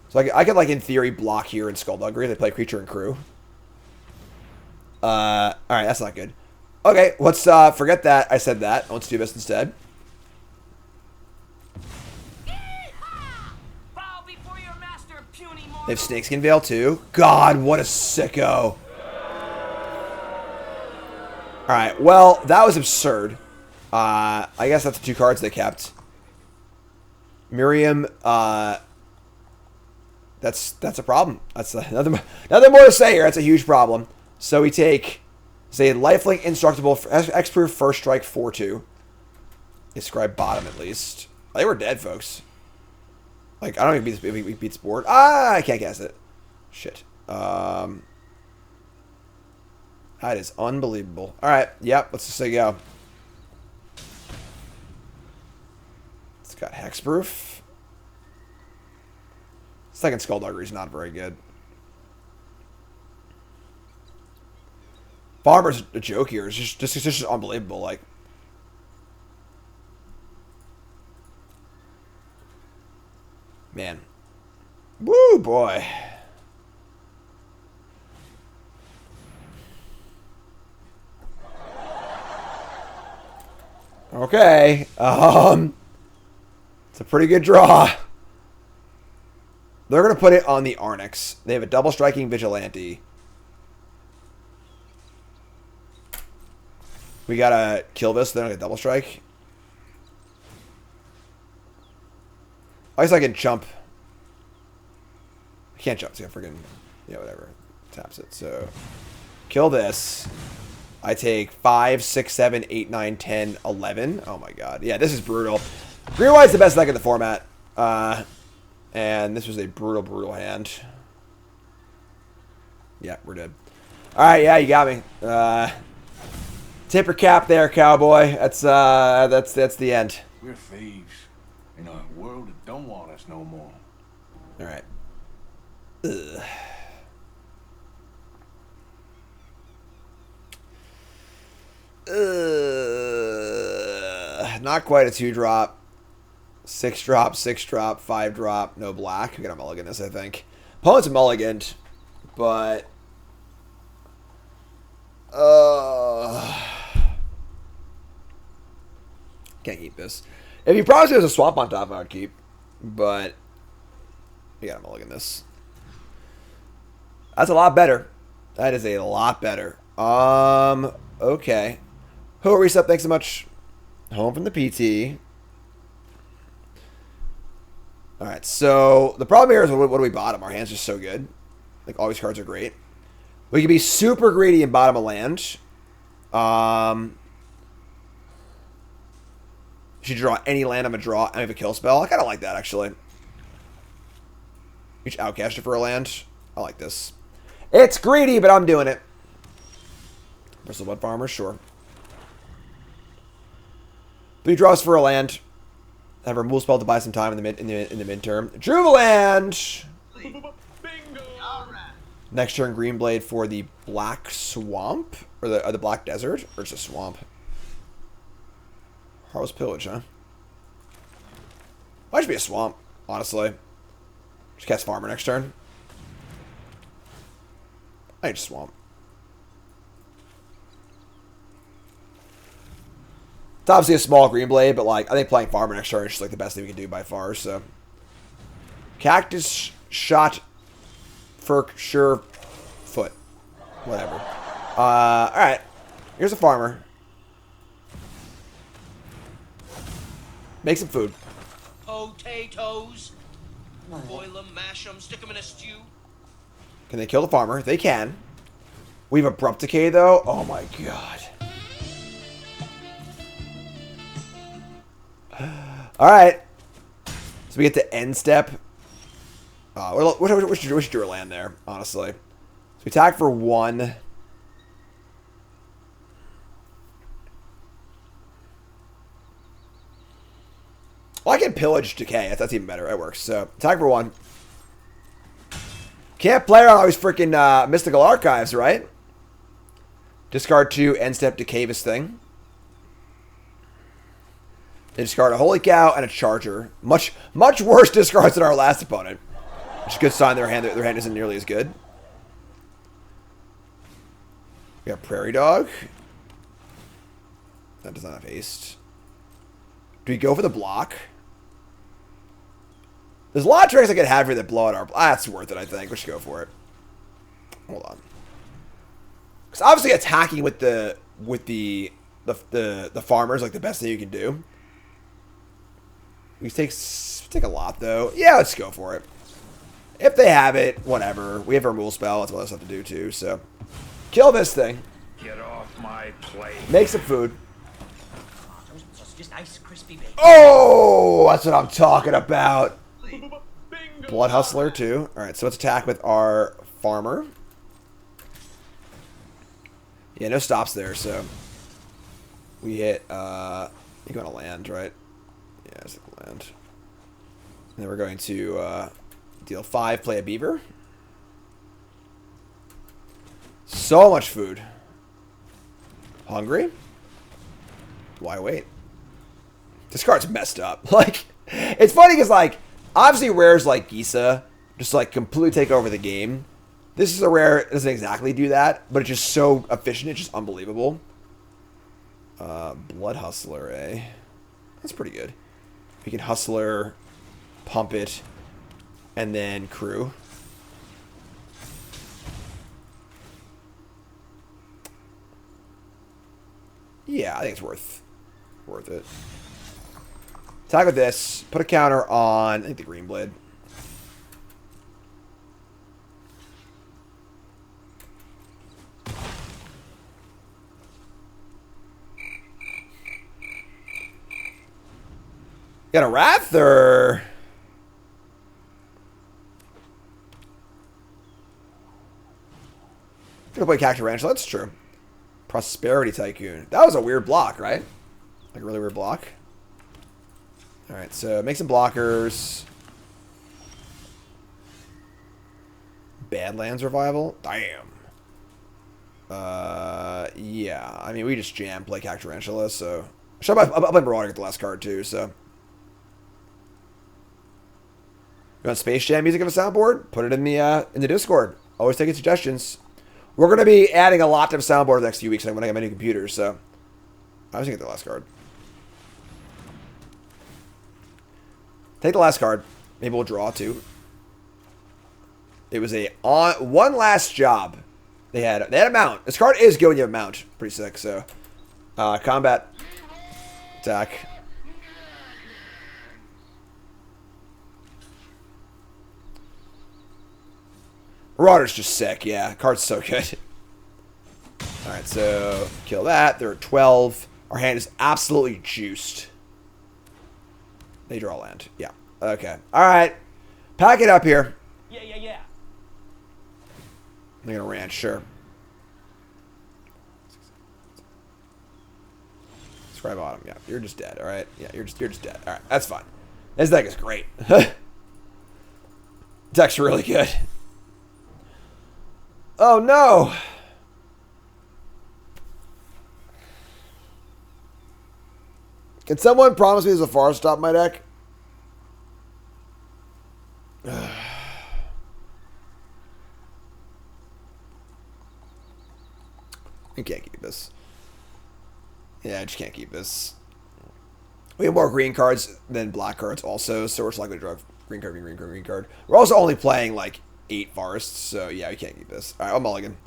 So I could, like, in theory, block here in Skullduggery. They play Creature and Crew. Alright, that's not good. Okay, let's forget that. I said that. Let's do this instead. Yee-haw! Bow before your master, puny mortal. They have Snakeskin Veil too. God, what a sicko. Alright, well, that was absurd. I guess that's the 2 cards they kept. Miriam, that's a problem. That's nothing more to say here. That's a huge problem. So we take, say, lifelink indestructible, X-proof, first strike, 4/2. Describe bottom at least. They were dead, folks. Like, I don't even beat this, we beat this board. Ah, I can't guess it. Shit. That is unbelievable. All right, yep. Let's just say go. It's got hexproof. Second Skullduggery is not very good. Farmer's a joke here. It's just unbelievable. Like, man, woo boy. Okay. It's a pretty good draw. They're going to put it on the Arnix. They have a double striking Vigilante. We got to kill this, then I get double strike. I guess I can jump. I can't jump, so I'm freaking, yeah, whatever. Taps it. So, kill this. I take 5, 6, 7, 8, 9, 10, 11. Oh my god. Yeah, this is brutal. Green-white's the best deck in the format. And this was a brutal, brutal hand. Yeah, we're dead. Alright, yeah, you got me. Tip or cap there, cowboy. That's the end. We're thieves in a world that don't want us no more. Alright. Ugh. Not quite a 2-drop. 6-drop, 6-drop, 5-drop, no black. We got a mulligan this, I think. Opponent's a mulligan, but can't keep this. If you promised there was a swamp on top, I would keep. But we got a mulligan this. That's a lot better. That is a lot better. Okay. Who reset? Thanks so much. Home from the PT. Alright, so the problem here is what do we bottom? Our hand's just so good. Like, all these cards are great. We can be super greedy and bottom a land. Should draw any land I'm gonna draw and I have a kill spell. I kinda like that actually. Each outcast it for a land. I like this. It's greedy, but I'm doing it. Bristleblood Farmer, sure. 3 draws for a land. Have a removal spell to buy some time in the midterm. Druvaland! Bingo! Next turn, Greenblade for the Black Swamp? Or the Black Desert? Or just a swamp? Harvest Pillage, huh? Might just be a swamp, honestly. Just cast Farmer next turn. I think just swamp. It's obviously a small green blade, but like I think playing Farmer next turn is just like the best thing we can do by far. So, Cactus Shot for sure foot, whatever. All right, here's a Farmer. Make some food. Potatoes. Boil them, mash them, stick them in a stew. Can they kill the Farmer? They can. We have Abrupt Decay though. Oh my god. Alright. So we get to end step. We should do a land there, honestly. So we attack for 1. Well, I can Pillage Decay. That's even better. That works. So attack for 1. Can't play around all these freaking Mystical Archives, right? Discard 2, end step, decay this thing. They discard a Holy Cow and a Charger. Much worse discards than our last opponent. Which is a good sign their hand isn't nearly as good. We got Prairie Dog. That does not have haste. Do we go for the block? There's a lot of tricks I could have here that blow out our... that's worth it, I think. We should go for it. Hold on. Because obviously attacking with the farmers like the best thing you can do. We take a lot though. Yeah, let's go for it. If they have it, whatever. We have our rule spell. That's what else have to do too. So, kill this thing. Get off my plate. Make some food. Just nice, crispy bacon. Oh, that's what I'm talking about. Blood Hustler too. All right, so let's attack with our farmer. Yeah, no stops there. So we hit. You go to land, right? Yeah, it's land. And then we're going to deal 5, play a beaver. So much food. Hungry? Why wait? This card's messed up. Like, it's funny because, like, obviously rares like Gisa just, like, completely take over the game. This is a rare that doesn't exactly do that, but it's just so efficient. It's just unbelievable. Blood Hustler, eh? That's pretty good. We can Hustler, pump it, and then crew. Yeah, I think it's worth it. Attack with this. Put a counter on, I think, the green blade. Got a Wrath, or... Gonna play Cactus Ranch, that's true. Prosperity Tycoon. That was a weird block, right? Like a really weird block. Alright, so make some blockers. Badlands Revival? Damn. Yeah. I mean, we just jam play Cactarantula, so... I'll play Marauder at the last card, too, so... You want Space Jam music of a soundboard? Put it in the Discord. Always taking suggestions. We're going to be adding a lot to the soundboard the next few weeks when I get my new computer, so... I was going to get the last card. Take the last card. Maybe we'll draw, too. It was a one last job. They had a mount. This card is good when you have a mount. Pretty sick, so... combat. Attack. Marauder's just sick, yeah. Card's so good. Alright, so kill that. They're at 12. Our hand is absolutely juiced. They draw land. Yeah. Okay. Alright. Pack it up here. Yeah. They're gonna ranch, sure. Scribe bottom, yeah. You're just dead, alright? Yeah, you're just dead. Alright, that's fine. This deck is great. Deck's really good. Oh no! Can someone promise me there's a forest stop in my deck? I can't keep this. Yeah, I just can't keep this. We have more green cards than black cards also, so we're just likely to draw green card, green card. We're also only playing like 8 forests, so yeah, we can't keep this. Alright, I'll mulligan.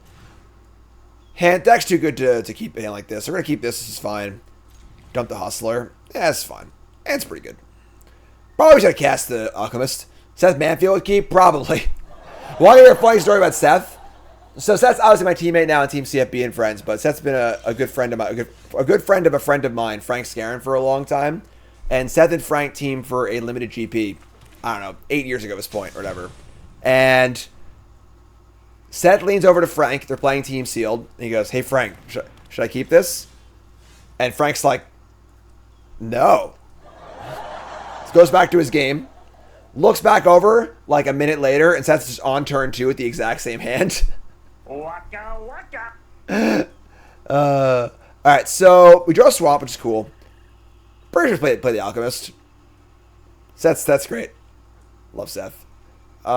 Deck's too good to keep a hand like this. We're going to keep this. This is fine. Dump the Hustler. Yeah, it's fine. And it's pretty good. Probably should have cast the Alchemist. Seth Manfield would keep? Probably. Want to hear a funny story about Seth? So Seth's obviously my teammate now in Team CFB and friends, but Seth's been a good friend of mine, a good friend of a friend of mine, Frank Scarron, for a long time. And Seth and Frank teamed for a limited GP, I don't know, 8 years ago at this point, or whatever. And Seth leans over to Frank. They're playing Team Sealed. And he goes, "Hey, Frank, should I keep this?" And Frank's like, "No." Goes back to his game. Looks back over like a minute later, and Seth's just on turn 2 with the exact same hand. Waka waka. Alright, so we draw a swap, which is cool. Pretty sure play the Alchemist. That's great. Love Seth. Just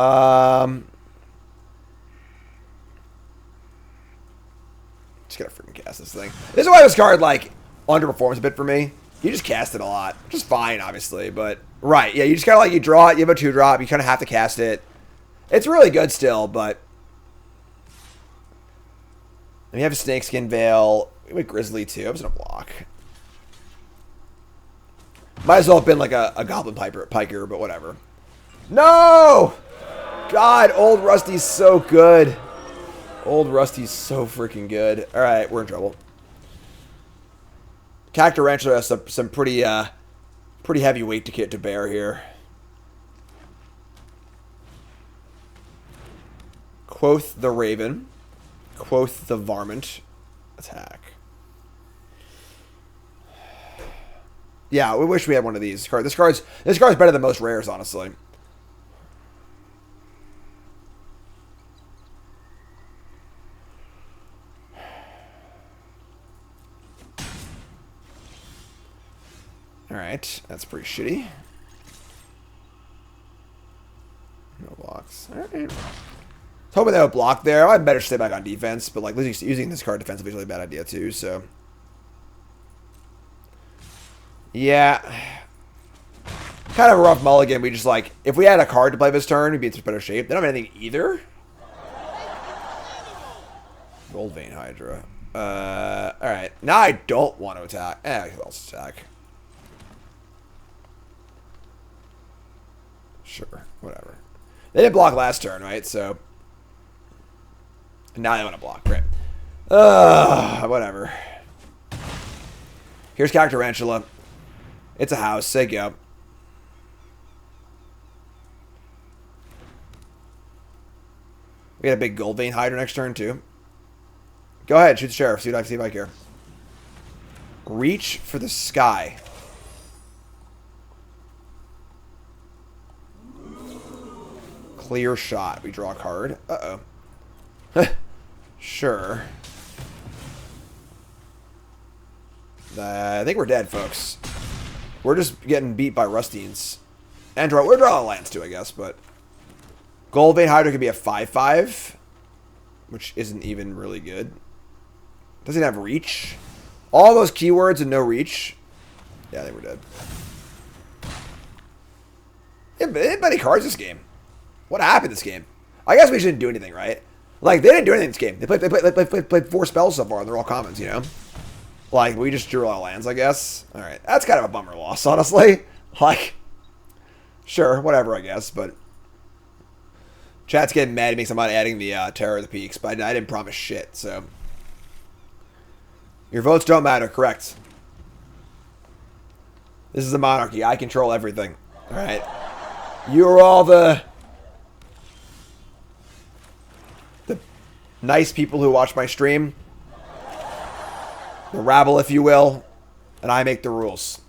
gotta freaking cast this thing. This is why this card, like, underperforms a bit for me. You just cast it a lot. Which is fine, obviously, but... Right, yeah, you just kind of like, you draw it, you have a 2-drop, you kind of have to cast it. It's really good still, but... And you have a Snakeskin Veil. We have Grizzly, too. I was going to block. Might as well have been like a Goblin Piker, but whatever. No! God, Old Rusty's so good. Old Rusty's so freaking good. Alright, we're in trouble. Cactarantula has some pretty heavy weight to bear here. Quoth the Raven. Quoth the Varmint. Attack. Yeah, we wish we had one of these. This card's better than most rares, honestly. Alright, that's pretty shitty. No blocks. Alright. Hoping they would block there. I'd better stay back on defense, but like using this card defensively is really a bad idea too, so. Yeah. Kind of a rough mulligan. We just like, if we had a card to play this turn, we'd be in such better shape. They don't have anything either. Gold Vein Hydra. Alright. Now I don't want to attack. I can also attack. Sure, whatever. They didn't block last turn, right? So now they want to block, right? Whatever. Here's Cactarantula. It's a house. Say go. We got a big Gold Vein Hydra next turn too. Go ahead, shoot the sheriff. See if I care. Reach for the sky. Clear shot. We draw a card. Uh-oh. Sure. I think we're dead, folks. We're just getting beat by Rustines. And we're drawing lands too, I guess, but... Gold Vein Hydra could be a 5/5, which isn't even really good. Doesn't have reach. All those keywords and no reach. Yeah, I think we're dead. Yeah, but they didn't play any cards this game. What happened this game? I guess we shouldn't do anything, right? Like, they didn't do anything this game. They played 4 spells so far, and they're all commons, you know? Like, we just drew a lot of lands, I guess. Alright, that's kind of a bummer loss, honestly. Like, sure, whatever, I guess, but... Chat's getting mad at me, so I'm not adding the Terror of the Peaks, but I didn't promise shit, so... Your votes don't matter, correct. This is a monarchy. I control everything. Alright. You're all the nice people who watch my stream. The rabble, if you will. And I make the rules.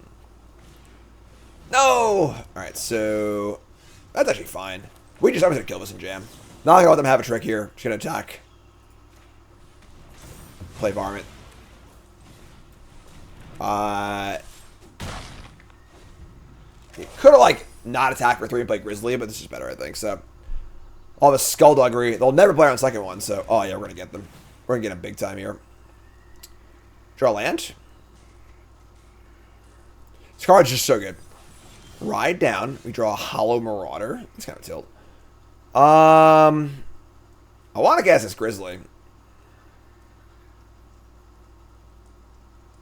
No! Alright, so... That's actually fine. I'm just gonna kill this and jam. Not gonna let them have a trick here. Just gonna attack. Play Varmint. Could have, like, not attacked for 3 and play Grizzly, but this is better, I think, so... All the skullduggery. They'll never play on second one, so... Oh, yeah, we're gonna get them. We're gonna get them big time here. Draw land. This card's just so good. Ride down. We draw a Hollow Marauder. It's kind of tilt. I want to guess it's Grizzly.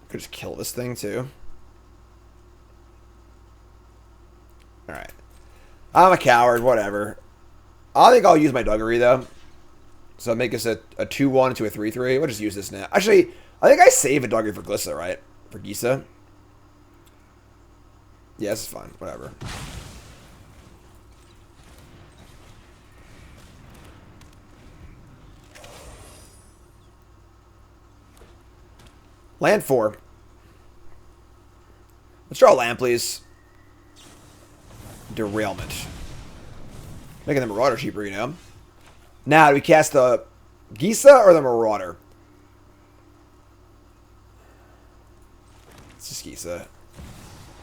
Could just kill this thing, too. Alright. I'm a coward, whatever. I think I'll use my Duggery, though. So make us a 2-1 to a 3-3. We'll just use this now. Actually, I think I save a Duggery for Glissa, right? For Gisa. Yeah, this is fine. Whatever. Land 4. Let's draw a land, please. Derailment. Making the Marauder cheaper, you know. Now, do we cast the Gisa or the Marauder? It's just Gisa.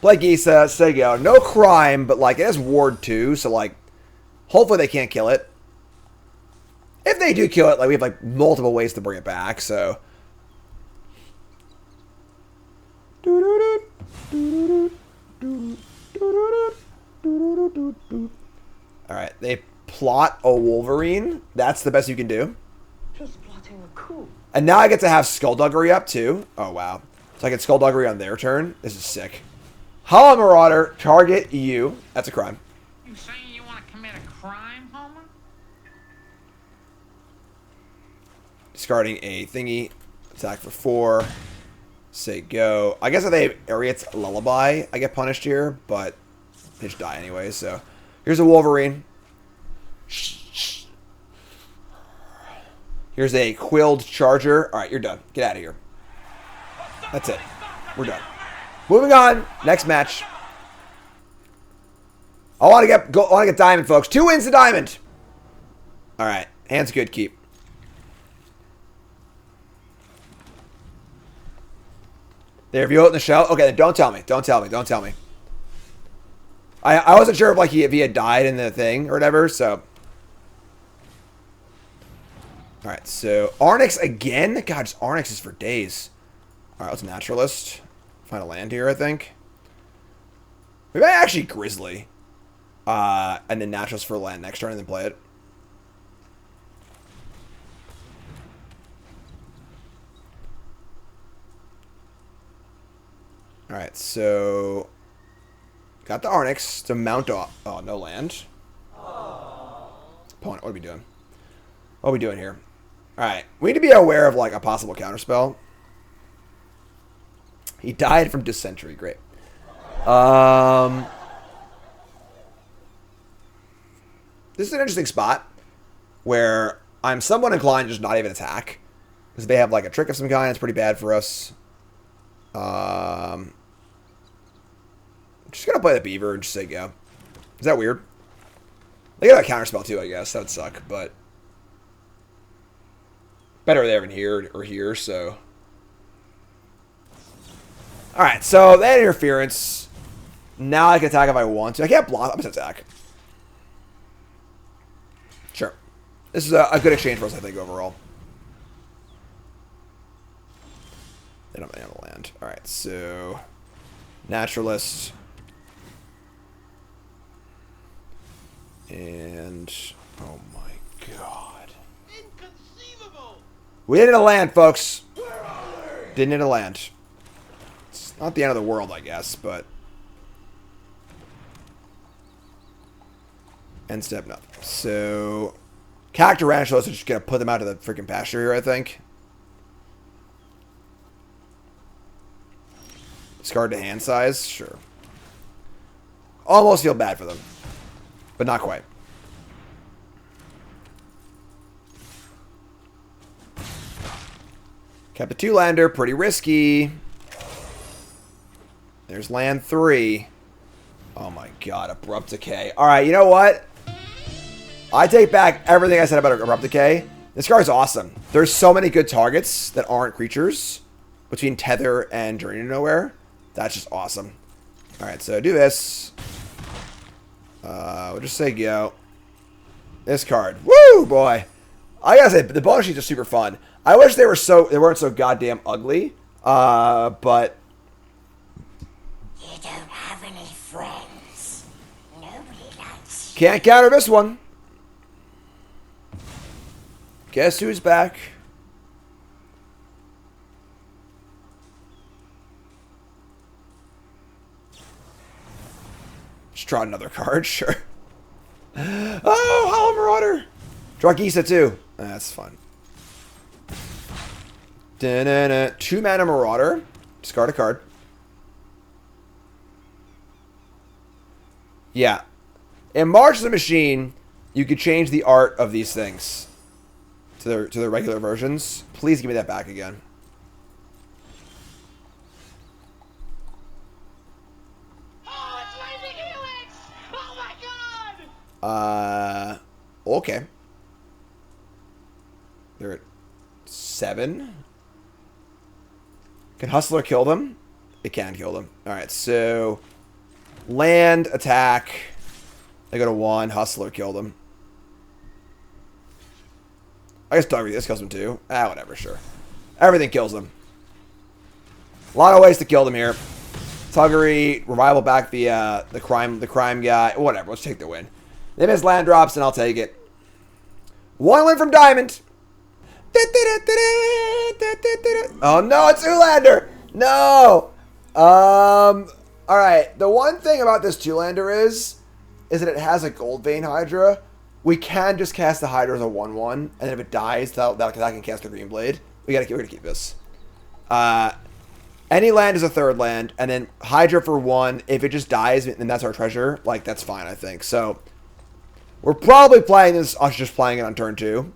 Play Gisa, say go. No crime, but like it has Ward 2, so like hopefully they can't kill it. If they do kill it, like we have like multiple ways to bring it back, so Alright, they plot a Wolverine. That's the best you can do. Just plotting a coup. And now I get to have Skullduggery up too. Oh, wow. So I get Skullduggery on their turn. This is sick. Hollow Marauder, target you. That's a crime. You saying you want to commit a crime, Homer? Discarding a thingy. Attack for 4. Say go. I guess if they Ariet's Lullaby, I get punished here, but they just die anyway, so. Here's a Wolverine. Here's a Quilled Charger. Alright, you're done. Get out of here. That's it. We're done. Moving on. Next match. I want to get diamond, folks. 2 wins to diamond. Alright. Hand's good. Keep. There, if you open the shell. Okay, then don't tell me. Don't tell me. Don't tell me. I wasn't sure if like if he had died in the thing or whatever, so. Alright, so Arnix again? God, just Arnix is for days. Alright, let's Naturalist. Find a land here, I think. We might actually Grizzly. And then Naturalist for land next turn and then play it. Alright, so got the Arnix to mount off. Oh, no land. Opponent, what are we doing? What are we doing here? Alright, we need to be aware of like a possible counterspell. He died from dysentery, great. This is an interesting spot where I'm somewhat inclined to just not even attack. Because they have like a trick of some kind, it's pretty bad for us. Just gonna play the Beaver and just say go. Is that weird? They got a counterspell too, I guess. That would suck, but better there than here or here, so. Alright, so they had interference. Now I can attack if I want to. I can't block, I'm just attack. Sure. This is a good exchange for us, I think, overall. They don't have a land. Alright, so Naturalist. And oh my god. Inconceivable! We didn't a land, folks. Didn't hit a land. It's not the end of the world, I guess, but end step, no. So Cactarantulas are just gonna put them out of the freaking pasture here, I think. Discard to hand size, sure. Almost feel bad for them, but not quite. Kept a 2-lander, pretty risky. There's land 3. Oh my god, Abrupt Decay. Alright, you know what? I take back everything I said about Abrupt Decay. This card's awesome. There's so many good targets that aren't creatures between Tether and Journey to Nowhere. That's just awesome. Alright, so do this. We'll just say go. This card. Woo, boy. I gotta say, the bonus sheets are super fun. I wish they weren't so goddamn ugly. But You don't have any friends. Nobody likes you. can't counter this one. Guess who's back? Just draw another card, sure. Oh, Hollow Marauder! Draw Gisa too. That's fun. 2-mana Marauder. Discard a card. Yeah. In March of the Machine, you could change the art of these things to the regular versions. Please give me that back again. Oh, it's Lightning Helix! Oh my god! Okay. They're at 7. Can Hustler kill them? It can kill them. Alright, so land, attack. They go to 1. Hustler killed them. I guess this kills them too. Ah, whatever, sure. Everything kills them. A lot of ways to kill them here. Tuggery, revival back the crime guy. Whatever, let's take the win. They miss land drops, and I'll take it. One win from Diamond. Oh no, it's Zoolander. No. All right. The one thing about this two-lander is that it has a Gold Vein Hydra. We can just cast the Hydra as a 1/1, and then if it dies, that can cast the Green Blade. We're gonna keep this. Any land is a third land, and then Hydra for 1. If it just dies, then that's our treasure. Like, that's fine, I think. So we're probably playing this. Us just playing it on turn 2.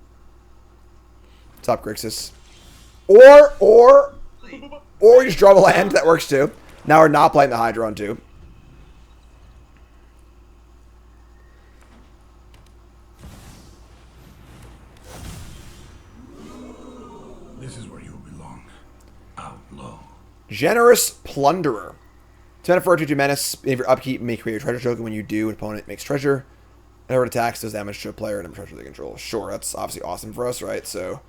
What's up, Grixis? Or we just draw the land. That works too. Now we're not playing the Hydra on 2. This is where you belong. Outlaw. Generous Plunderer. 2 for 2 menace. If your upkeep, may create a treasure token. When you do, an opponent makes treasure. Whenever it attacks, does damage to a player and a treasure they control. Sure, that's obviously awesome for us, right? So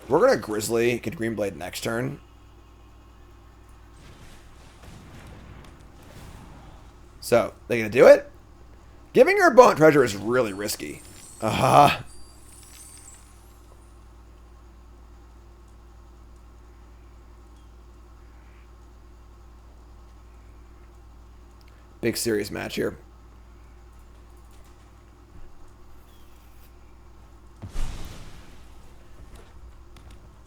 we're gonna Grizzly, get Green Blade next turn. So they gonna do it? Giving your opponent treasure is really risky. Big serious match here.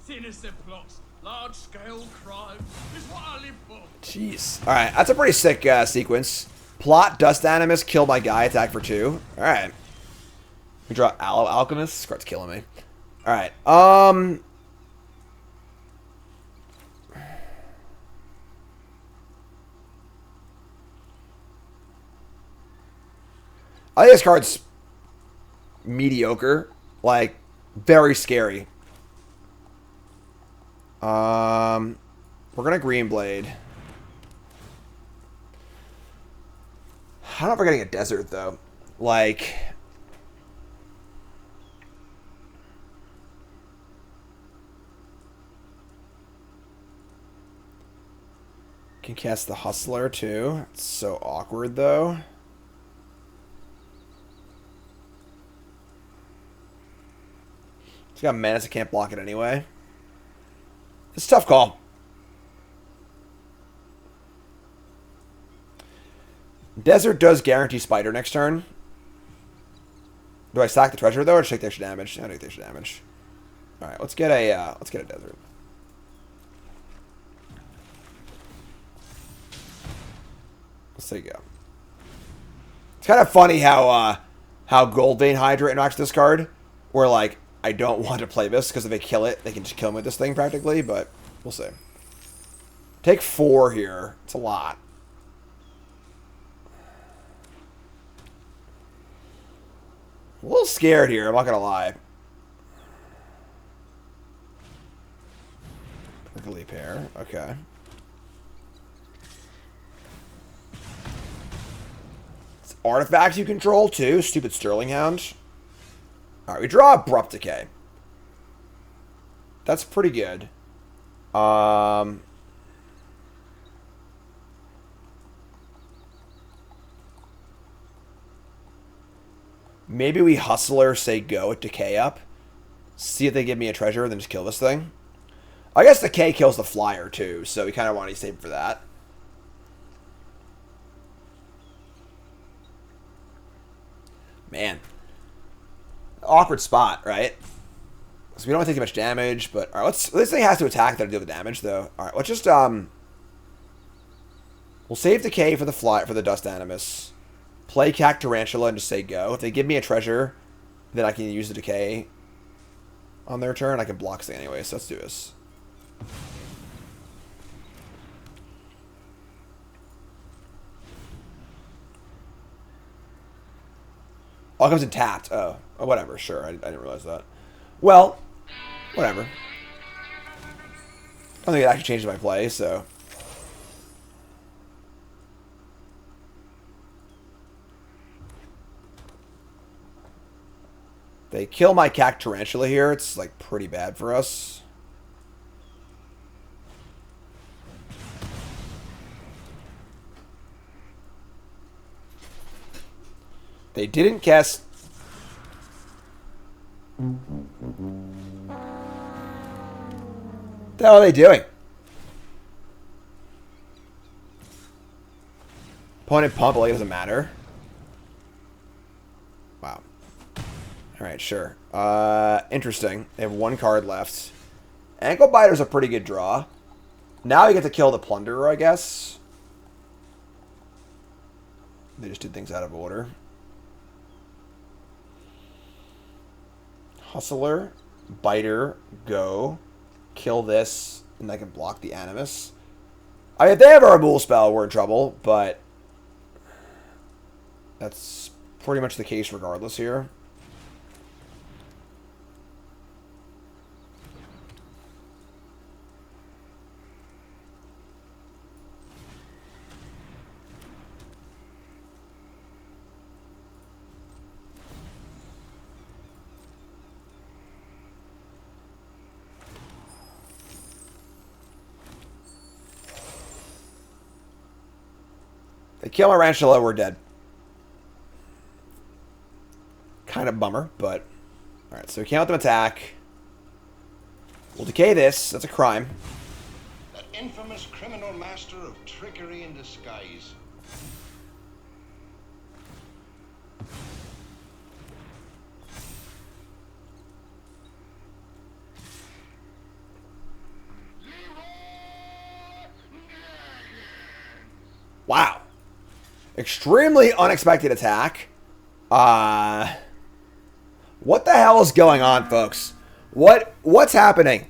Sinister plots, large-scale crime is what I live for. Jeez. All right, that's a pretty sick sequence. Plot Dust Animus, kill my guy, attack for 2. All right. We draw Aloe Alchemist. This card's killing me. All right. I think this card's mediocre, like very scary. We're gonna Green Blade. I don't know if we're getting a desert though. Like, can cast the Hustler too. It's so awkward though. It's got menace. I can't block it anyway. It's a tough call. Desert does guarantee Spider next turn. Do I sack the treasure though, or just take the extra damage? I take the extra damage. All right, let's get a desert. Let's take go. It's kind of funny how Gold Vein Hydra interacts with this card. Where like, I don't want to play this because if they kill it, they can just kill me with this thing practically, but we'll see. Take 4 here. It's a lot. A little scared here, I'm not gonna lie. Prickly Pear, okay. It's artifacts you control too, stupid Sterling Hound. Alright, we draw Abrupt Decay. That's pretty good. Maybe we Hustler, say go at Decay up. See if they give me a treasure, and then just kill this thing. I guess Decay kills the flyer too, so we kind of want to save for that. Man. Awkward spot, right? So we don't want to take too much damage, but alright, this thing has to attack to deal with damage though. Alright, let's just we'll save Decay for the Dust Animus. Play Cack Tarantula and just say go. If they give me a treasure, then I can use the Decay on their turn. I can block this thing anyway, so let's do this. All comes in tapped. Oh, whatever. Sure, I didn't realize that. Well, whatever. I don't think it actually changes my play, so. They kill my Cack Tarantula here. It's like pretty bad for us. They didn't cast... What the hell are they doing? Opponent pump, like it doesn't matter. Wow. Alright, sure. Interesting. They have one card left. Ankle Biter's a pretty good draw. Now you get to kill the Plunderer, I guess. They just did things out of order. Hustler, Biter, go. Kill this, and I can block the Animus. I mean, if they have our Removal spell, we're in trouble, but that's pretty much the case regardless here. They kill my Ranchilla, we're dead. Kind of bummer, but... Alright, so we can't let them attack. We'll decay this. That's a crime. That infamous criminal master of trickery in disguise. Wow. Extremely unexpected attack. What the hell is going on, folks? What's happening?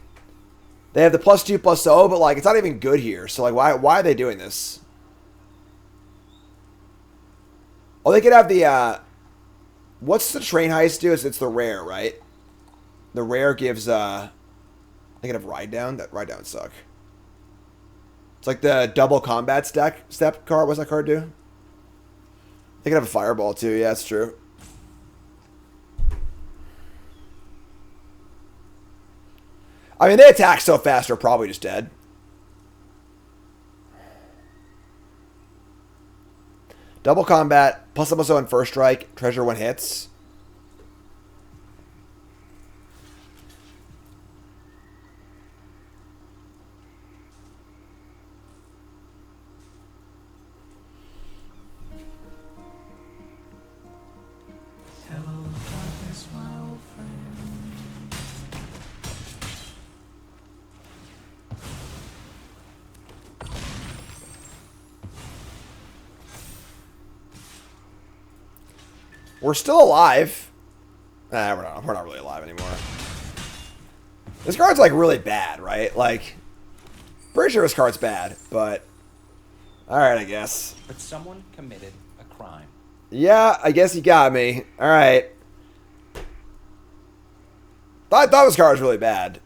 They have the +2/+0, but like it's not even good here. So like why are they doing this? Oh, they could have the what's the train heist do? It's the rare, right? The rare gives they could have ride down. That ride down would suck. It's like the double combat step card. What's that card do? They could have a fireball too. Yeah, that's true. I mean, they attack so fast, they're probably just dead. Double combat, ++0 on first strike, treasure when hits. We're still alive. Nah, we're not really alive anymore. This card's like really bad, right? Like, pretty sure this card's bad, but alright, I guess. But someone committed a crime. Yeah, I guess you got me. Alright. I thought this card was really bad.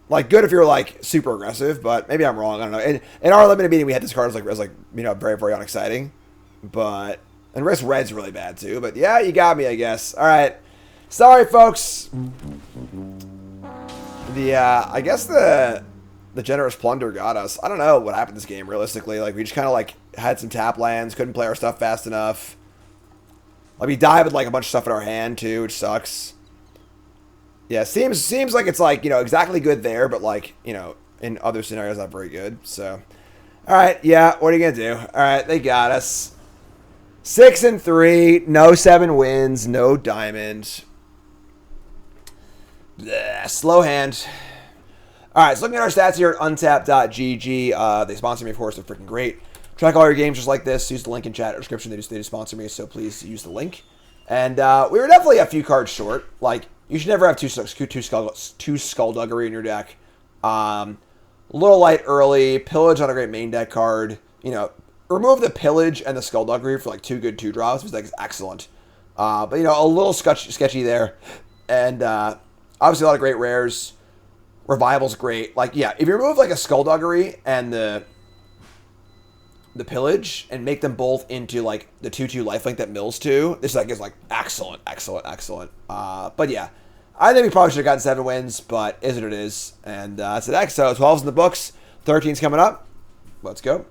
Like, good if you're, like, super aggressive, but maybe I'm wrong. I don't know. In our limited meeting, we had this card as like, you know, very, very unexciting. But, and Risk Red's really bad, too. But, yeah, you got me, I guess. All right. Sorry, folks. I guess the Generous Plunder got us. I don't know what happened this game, realistically. Like, we just kind of, like, had some tap lands, couldn't play our stuff fast enough. Like, we died with, like, a bunch of stuff in our hand, too, which sucks. Yeah, seems like it's, like, you know, exactly good there, but, like, you know, in other scenarios, not very good. So, all right, yeah, what are you going to do? All right, they got us. 6-3, no 7 wins, no diamond. Blech, slow hand. All right, so looking at our stats here at untap.gg. They sponsor me, of course. They're freaking great. Track all your games just like this. Use the link in chat or description. They just sponsor me, so please use the link. And we were definitely a few cards short. Like, you should never have two Skullduggery in your deck. A little light early. Pillage on a great main deck card. You know, remove the Pillage and the Skullduggery for like 2 good 2-drops. It's like excellent. But, you know, a little sketchy there. And obviously a lot of great rares. Revival's great. Like, yeah, if you remove like a Skullduggery and the Pillage and make them both into like the 2/2 lifelink that mills to, this deck is like excellent. But yeah, I think we probably should have gotten 7 wins, but is what it is. And that's the deck. So 12's in the books, 13's coming up. Let's go.